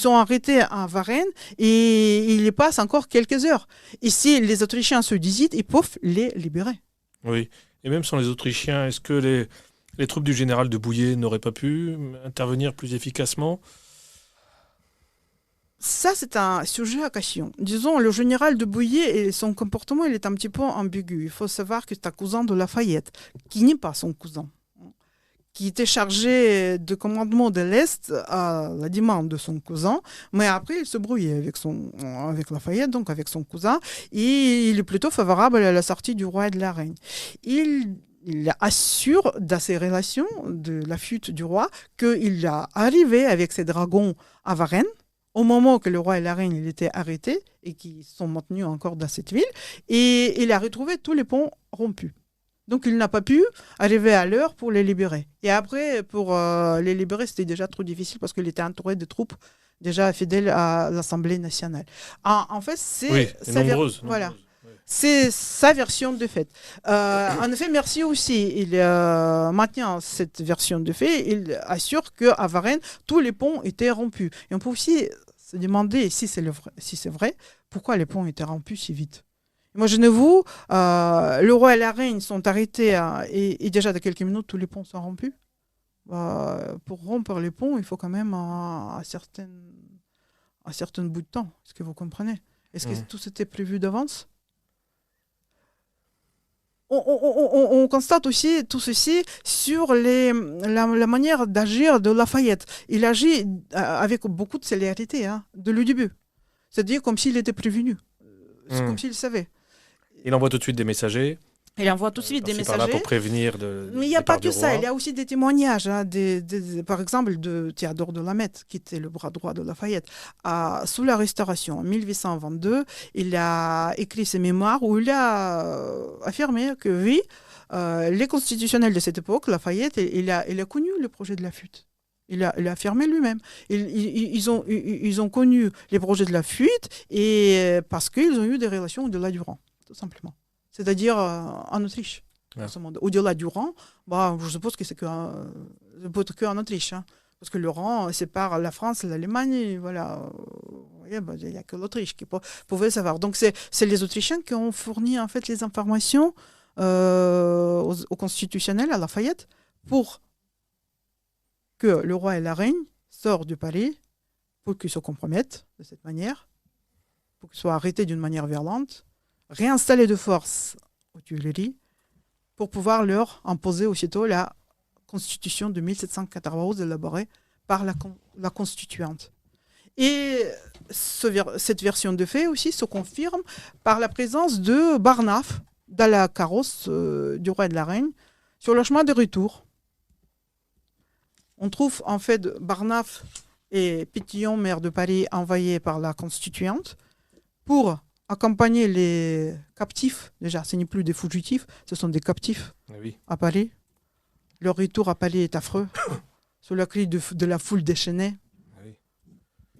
arrêtés à Varennes et il y passe encore quelques heures. Et si les Autrichiens se décident, ils peuvent les libérer. Oui, et même sans les Autrichiens, est-ce que les troupes du général de Bouillé n'auraient pas pu intervenir plus efficacement ? Ça, c'est un sujet à question. Disons, le général de Bouillé et son comportement, il est un petit peu ambigu. Il faut savoir que c'est un cousin de Lafayette, qui n'est pas son cousin, qui était chargé de commandement de l'Est à la demande de son cousin, mais après il se brouillait avec Lafayette, donc avec son cousin, et il est plutôt favorable à la sortie du roi et de la reine. Il assure dans ses relations de la fuite du roi qu'il est arrivé avec ses dragons à Varennes, au moment que le roi et la reine étaient arrêtés et qui sont maintenus encore dans cette ville, et il a retrouvé tous les ponts rompus. Donc, il n'a pas pu arriver à l'heure pour les libérer. Et après, pour les libérer, c'était déjà trop difficile parce qu'il était entouré de troupes déjà fidèles à l'Assemblée nationale. En fait, c'est c'est sa version de fait. En effet, Mercier aussi, il maintient cette version de fait. Il assure qu'à Varennes, tous les ponts étaient rompus. Et on peut aussi se demander si c'est vrai, pourquoi les ponts étaient rompus si vite. Imaginez-vous, le roi et la reine sont arrêtés et déjà dans quelques minutes, tous les ponts sont rompus. Pour rompre les ponts, il faut quand même un certain bout de temps. Est-ce que vous comprenez ? Est-ce que tout était prévu d'avance ? On constate aussi tout ceci sur la manière d'agir de Lafayette. Il agit avec beaucoup de célérité de le début. C'est-à-dire comme s'il était prévenu. C'est comme s'il savait. Il envoie tout de suite des messagers. Il envoie tout de suite des messagers. Par là pour prévenir Mais il n'y a pas que ça. Il y a aussi des témoignages. Par exemple, de Théodore de Lameth, qui était le bras droit de Lafayette. Sous la Restauration, en 1822, il a écrit ses mémoires où il a affirmé que oui, les constitutionnels de cette époque, Lafayette, il a connu le projet de la fuite. Il a affirmé lui-même. Ils ont connu les projets de la fuite et parce qu'ils ont eu des relations au-delà du Rhin, tout simplement. C'est-à-dire en Autriche. Ouais. Au-delà du Rhin, je suppose que c'est qu'en Autriche. Hein, parce que le Rhin sépare la France et l'Allemagne. Voilà. Vous voyez, il n'y a que l'Autriche qui pouvait le savoir. Donc c'est les Autrichiens qui ont fourni en fait les informations au constitutionnel, à Lafayette, pour que le roi et la reine sortent du palais pour qu'ils se compromettent de cette manière, pour qu'ils soient arrêtés d'une manière violente, réinstallés de force aux Tuileries, pour pouvoir leur imposer aussitôt la constitution de 1791 élaborée par la constituante. Et cette version de fait aussi se confirme par la présence de Barnave dans la carrosse du roi et de la reine sur le chemin de retour. On trouve en fait Barnave et Pétillon, maire de Paris, envoyés par la constituante pour accompagner les captifs. Déjà, ce n'est plus des fugitifs, ce sont des captifs à Paris. Leur retour à Paris est affreux, sous le cri de la foule déchaînée. Oui.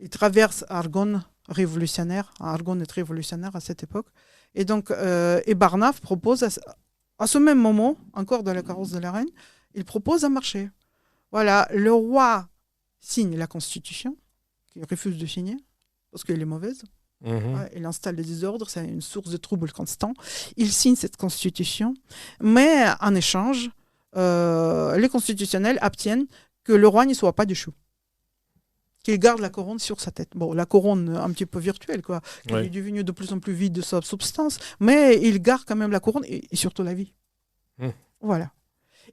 Ils traversent Argonne révolutionnaire. Argonne est révolutionnaire à cette époque. Et donc, et Barnave propose, à ce même moment, encore dans la carrosse de la reine, il propose un marché. Voilà, le roi signe la constitution, qu'il refuse de signer, parce qu'elle est mauvaise. Il installe le désordre, c'est une source de troubles constant. Il signe cette constitution, mais en échange, les constitutionnels obtiennent que le roi ne soit pas déchu, qu'il garde la couronne sur sa tête. Bon, la couronne un petit peu virtuelle, quoi, qui est devenue de plus en plus vide de sa substance, mais il garde quand même la couronne et surtout la vie. Voilà.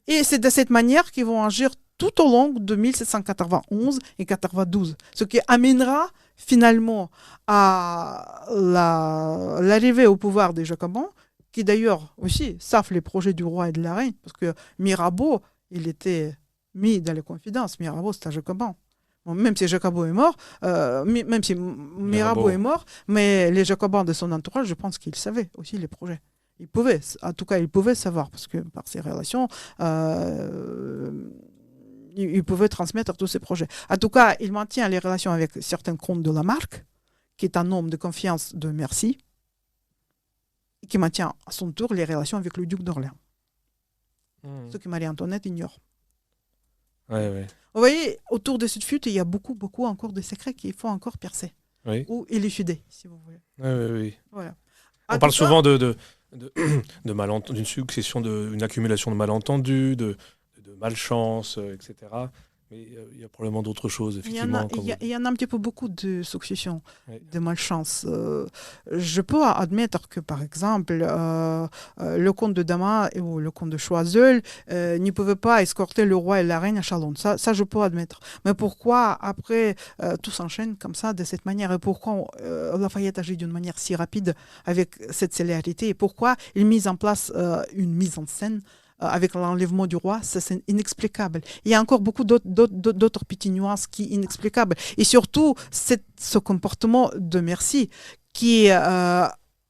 Et c'est de cette manière qu'ils vont agir tout au long de 1791 et 92, ce qui amènera finalement à l'arrivée au pouvoir des Jacobins, qui d'ailleurs aussi savent les projets du roi et de la reine, parce que Mirabeau, il était mis dans les confidences. Mirabeau, c'est un Jacobin. Bon, même si Jacobin est mort, même si Mirabeau est mort, mais les Jacobins de son entourage, je pense qu'ils savaient aussi les projets. En tout cas, ils pouvaient savoir, parce que par ses relations, il pouvait transmettre tous ses projets. En tout cas, il maintient les relations avec certains comtes de Lamarque, qui est un homme de confiance de Mercy, et qui maintient à son tour les relations avec le duc d'Orléans. Ce que Marie-Antoinette ignore. Ouais. Vous voyez, autour de cette fuite, il y a beaucoup encore de secrets qu'il faut encore percer. Ou élucider, si vous voulez. Oui. Voilà. On parle souvent de d'une succession, d'une accumulation de malentendus, de malchance, etc. Mais il y a probablement d'autres choses, effectivement. Il y en a un petit peu beaucoup de successions, de malchance. Je peux admettre que, par exemple, le comte de Damas ou le comte de Choiseul ne pouvaient pas escorter le roi et la reine à Chalon. Ça, je peux admettre. Mais pourquoi, après, tout s'enchaîne comme ça, de cette manière? Et pourquoi Lafayette agit d'une manière si rapide, avec cette célérité? Et pourquoi il met en place une mise en scène avec l'enlèvement du roi? Ça, c'est inexplicable. Il y a encore beaucoup d'autres petites nuances qui sont inexplicables. Et surtout, ce comportement de Mercy qui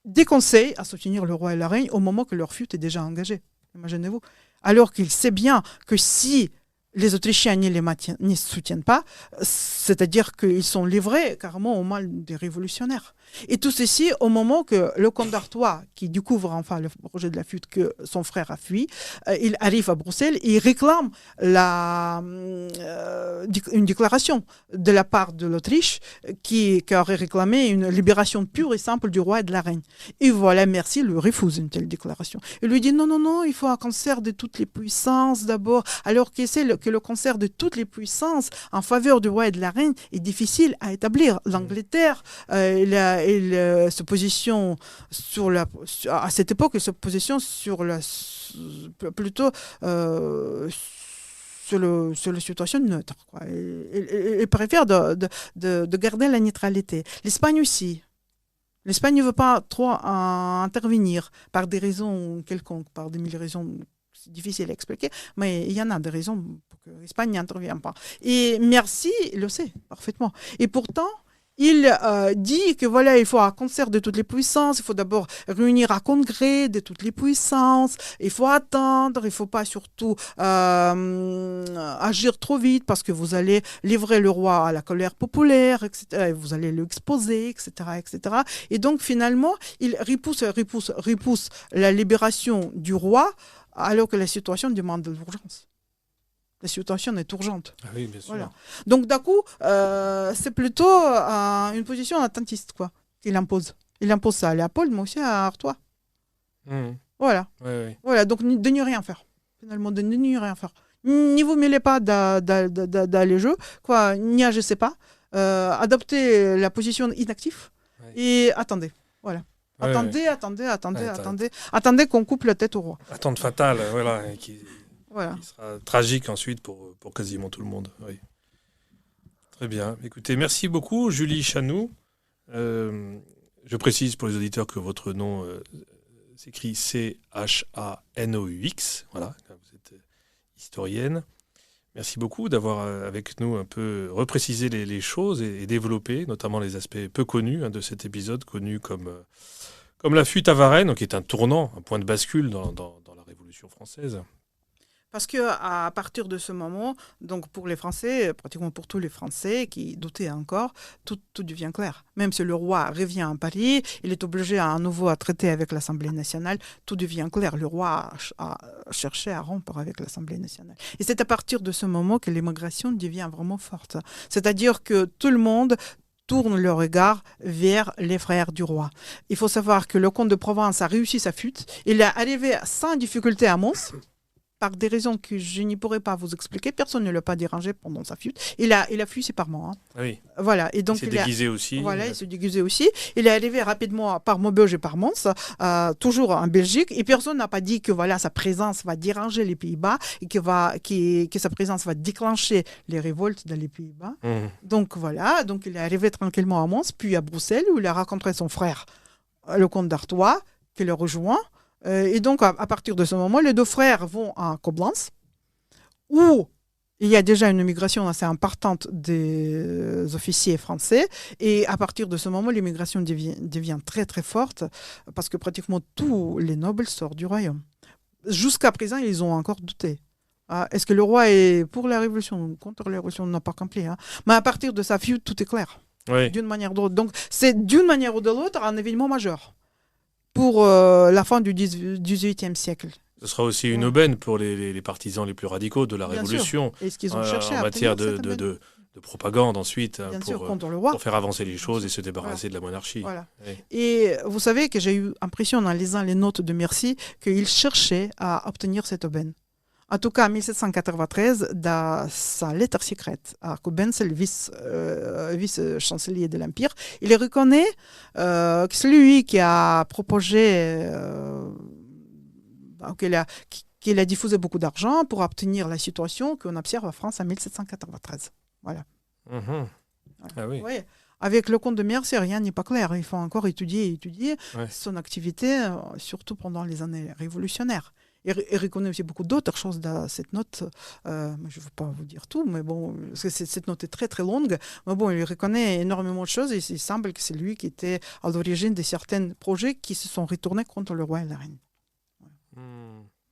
déconseille à soutenir le roi et la reine au moment que leur fuite est déjà engagée. Imaginez-vous. Alors qu'il sait bien que si les Autrichiens ne soutiennent pas, c'est-à-dire qu'ils sont livrés carrément au mal des révolutionnaires. Et tout ceci au moment que le comte d'Artois, qui découvre enfin le projet de la fuite que son frère a fui, il arrive à Bruxelles et il réclame une déclaration de la part de l'Autriche qui aurait réclamé une libération pure et simple du roi et de la reine. Et voilà, Mercy lui refuse une telle déclaration. Il lui dit non, il faut un concert de toutes les puissances d'abord, alors qu'il sait que le concert de toutes les puissances en faveur du roi et de la reine est difficile à établir. L'Angleterre, il se positionne à cette époque, il se positionne plutôt sur la situation neutre. Quoi. Il préfère de garder la neutralité. L'Espagne aussi. L'Espagne ne veut pas trop intervenir par des raisons quelconques, par des mille raisons. C'est difficile à expliquer, mais il y en a des raisons pour que l'Espagne n'intervienne pas. Et Mercy le sait parfaitement. Et pourtant, il dit que voilà, il faut un concert de toutes les puissances, il faut d'abord réunir un congrès de toutes les puissances, il faut attendre, il ne faut pas surtout agir trop vite parce que vous allez livrer le roi à la colère populaire, etc. Et vous allez l'exposer, etc., etc. Et donc finalement, il repousse la libération du roi alors que la situation demande de l'urgence. La situation est urgente. Ah oui, bien sûr. Voilà. Donc, d'un coup, c'est plutôt une position attentiste, quoi, qu'il impose. Il impose ça à Léopold, mais aussi à Artois. Mmh. Voilà. Ouais. Voilà. Donc, de ne rien faire. Finalement, de ne rien faire. Ni vous mêlez pas dans les jeux, quoi, n'y agissez pas. Adoptez la position inactive et attendez. Voilà. Attendez qu'on coupe la tête au roi. Attente fatale, voilà. Voilà. Qui sera tragique ensuite pour quasiment tout le monde. Oui. Très bien. Écoutez, merci beaucoup, Julie Chanoux. Je précise pour les auditeurs que votre nom s'écrit C-H-A-N-O-U-X. Voilà, vous êtes historienne. Merci beaucoup d'avoir avec nous un peu reprécisé les choses et développé notamment les aspects peu connus de cet épisode, connu comme la fuite à Varennes, qui est un tournant, un point de bascule dans la Révolution française. Parce qu'à partir de ce moment, donc pour les Français, pratiquement pour tous les Français qui doutaient encore, tout devient clair. Même si le roi revient à Paris, il est obligé à nouveau à traiter avec l'Assemblée nationale, tout devient clair. Le roi a cherché à rompre avec l'Assemblée nationale. Et c'est à partir de ce moment que l'immigration devient vraiment forte. C'est-à-dire que tout le monde tourne le regard vers les frères du roi. Il faut savoir que le comte de Provence a réussi sa fuite. Il est arrivé sans difficulté à Mons, par des raisons que je n'y pourrais pas vous expliquer. Personne ne l'a pas dérangé pendant sa fuite. Il a fui séparément. Ah oui. Voilà. Et donc, il s'est déguisé aussi. Voilà, il s'est déguisé aussi. Il est arrivé rapidement par Maubeuge et par Mons, toujours en Belgique. Et personne n'a pas dit que voilà, sa présence va déranger les Pays-Bas et que sa présence va déclencher les révoltes dans les Pays-Bas. Donc voilà, donc il est arrivé tranquillement à Mons, puis à Bruxelles, où il a rencontré son frère, le comte d'Artois, qui le rejoint. Et donc, à partir de ce moment, les deux frères vont à Coblence, où il y a déjà une migration assez importante des officiers français. Et à partir de ce moment, l'immigration devient très, très forte, parce que pratiquement tous les nobles sortent du royaume. Jusqu'à présent, ils ont encore douté. Est-ce que le roi est pour la révolution ou contre la révolution? On n'a pas compris. Mais à partir de sa fuite, tout est clair. Oui. D'une manière ou de l'autre. Donc, c'est d'une manière ou de l'autre un événement majeur pour la fin du XVIIIe siècle. Ce sera aussi une aubaine pour les partisans les plus radicaux de la Bien Révolution. sûr. Et ce qu'ils ont cherché en matière de propagande ensuite, pour faire avancer les choses et se débarrasser de la monarchie. Voilà. Oui. Et vous savez que j'ai eu l'impression en lisant les notes de Mercy qu'il cherchait à obtenir cette aubaine. En tout cas, en 1793, dans sa lettre secrète à Coblence, le vice-chancelier de l'Empire, il reconnaît que c'est lui qui a proposé, qu'il a diffusé beaucoup d'argent pour obtenir la situation qu'on observe en France en 1793. Voilà. Voilà. Ah oui. Ouais. Avec le comte de Mercy, rien n'est pas clair. Il faut encore étudier son activité, surtout pendant les années révolutionnaires. Il reconnaît aussi beaucoup d'autres choses dans cette note. Je ne veux pas vous dire tout, mais bon, cette note est très très longue. Mais bon, il reconnaît énormément de choses et il semble que c'est lui qui était à l'origine de certains projets qui se sont retournés contre le roi et la reine.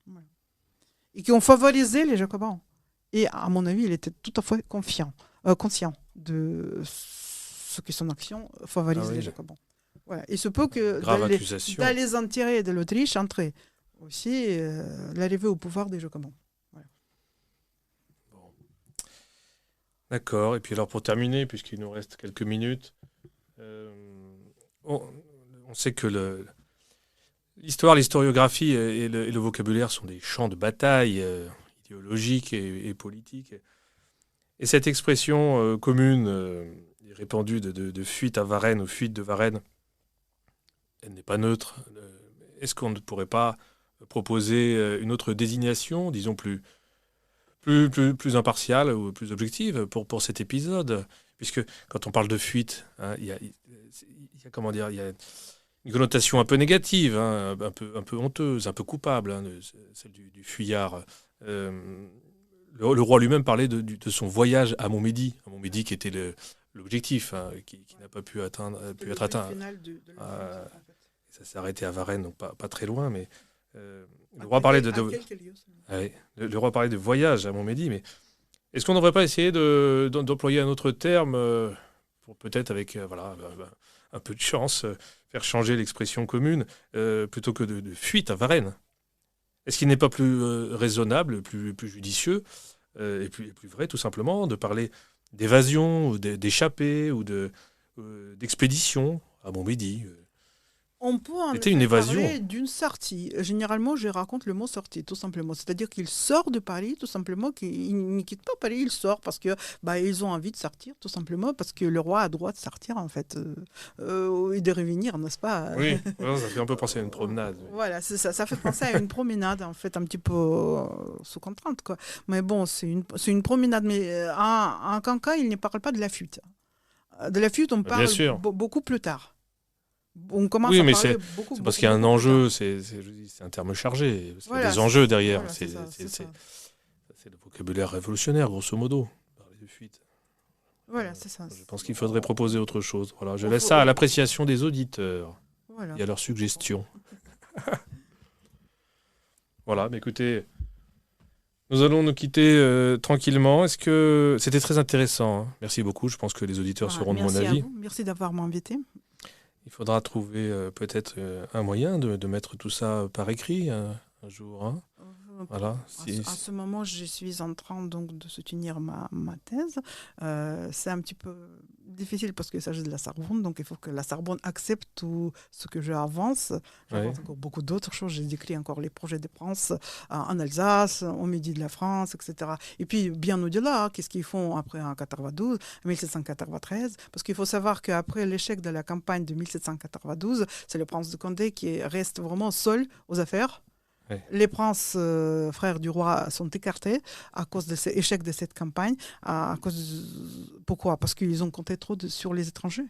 Voilà. Et qui ont favorisé les Jacobins. Et à mon avis, il était tout à fait conscient de ce que son action favorise les Jacobins. Voilà. Il se peut que dans les intérêts de l'Autriche entrait aussi l'arrivée au pouvoir des Jacobins. Voilà. Bon. D'accord. Et puis alors pour terminer, puisqu'il nous reste quelques minutes, on sait que l'histoire, l'historiographie et le vocabulaire sont des champs de bataille idéologiques et politiques. Et cette expression commune répandue de fuite à Varennes ou fuite de Varennes, elle n'est pas neutre. Est-ce qu'on ne pourrait pas proposer une autre désignation, disons plus impartiale ou plus objective pour cet épisode, puisque quand on parle de fuite, il y a une connotation un peu négative, un peu honteuse, un peu coupable, celle du fuyard. Le roi lui-même parlait de son voyage à Montmédy qui était l'objectif hein, qui n'a pas pu être atteint. Ça s'est arrêté à Varennes, donc pas très loin, mais le roi parlait le roi parlait de voyage à Montmédy, mais est-ce qu'on ne devrait pas essayer d'employer un autre terme pour peut-être avec un peu de chance faire changer l'expression commune plutôt que de fuite à Varennes? Est-ce qu'il n'est pas plus raisonnable, plus judicieux et plus vrai tout simplement de parler d'évasion ou d'échappée ou d'expédition à Montmédy? On peut en C'était une évasion. parler d'une sortie. Généralement, je raconte le mot sortie, tout simplement. C'est-à-dire qu'il sort de Paris, tout simplement, qu'il ne quitte pas Paris, il sort parce que ils ont envie de sortir, tout simplement, parce que le roi a droit de sortir, en fait, et de revenir, n'est-ce pas? Oui, ça fait un peu penser à une promenade. Voilà, c'est ça. Ça fait penser à une promenade, en fait, un petit peu sous contrainte, quoi. Mais bon, c'est une promenade. Mais en Cancan, il ne parle pas de la fuite. De la fuite, on parle beaucoup plus tard. On commence à parler beaucoup. C'est parce qu'il y a un enjeu, c'est un terme chargé. Il y a des enjeux derrière. Voilà, c'est le vocabulaire révolutionnaire, grosso modo. Parler de fuite. Voilà, c'est ça. Je pense qu'il faudrait proposer autre chose. Voilà, je laisse ça à l'appréciation des auditeurs et à leurs suggestions. Voilà, mais écoutez, nous allons nous quitter tranquillement. Est-ce que c'était très intéressant hein. Merci beaucoup. Je pense que les auditeurs seront de mon avis. Merci à vous. Merci d'avoir invité. Il faudra trouver peut-être un moyen de mettre tout ça par écrit un jour. Hein. Voilà. À ce moment, je suis en train donc, de soutenir ma thèse. C'est un petit peu difficile parce qu'il s'agit de la Sorbonne, donc il faut que la Sorbonne accepte tout ce que j'avance. J'avance encore beaucoup d'autres choses. J'ai décrit encore les projets des princes en Alsace, au midi de la France, etc. Et puis, bien au-delà, qu'est-ce qu'ils font après en 92, 1793? Parce qu'il faut savoir qu'après l'échec de la campagne de 1792, c'est le prince de Condé qui reste vraiment seul aux affaires. Oui. Les princes frères du roi sont écartés à cause de l'échec de cette campagne. Pourquoi? Parce qu'ils ont compté trop sur les étrangers.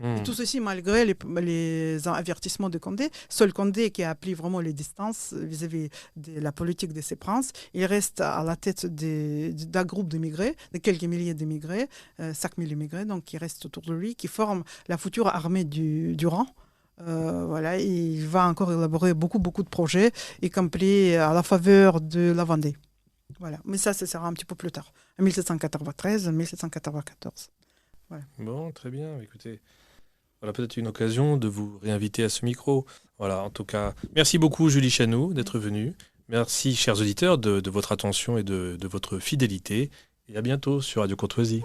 Et tout ceci malgré les avertissements de Condé. Seul Condé qui a appris vraiment les distances vis-à-vis de la politique de ces princes. Il reste à la tête d'un groupe d'immigrés, de quelques milliers d'immigrés, 5000 immigrés, donc qui restent autour de lui, qui forment la future armée du Rhin. Il va encore élaborer beaucoup de projets, y compris à la faveur de la Vendée. Voilà. Mais ça sera un petit peu plus tard, en 1793, 1794. Voilà. Bon, très bien. Écoutez, voilà peut-être une occasion de vous réinviter à ce micro. Voilà, en tout cas, merci beaucoup Julie Chanou d'être venue. Merci chers auditeurs de votre attention et de votre fidélité. Et à bientôt sur Radio Courtoisie.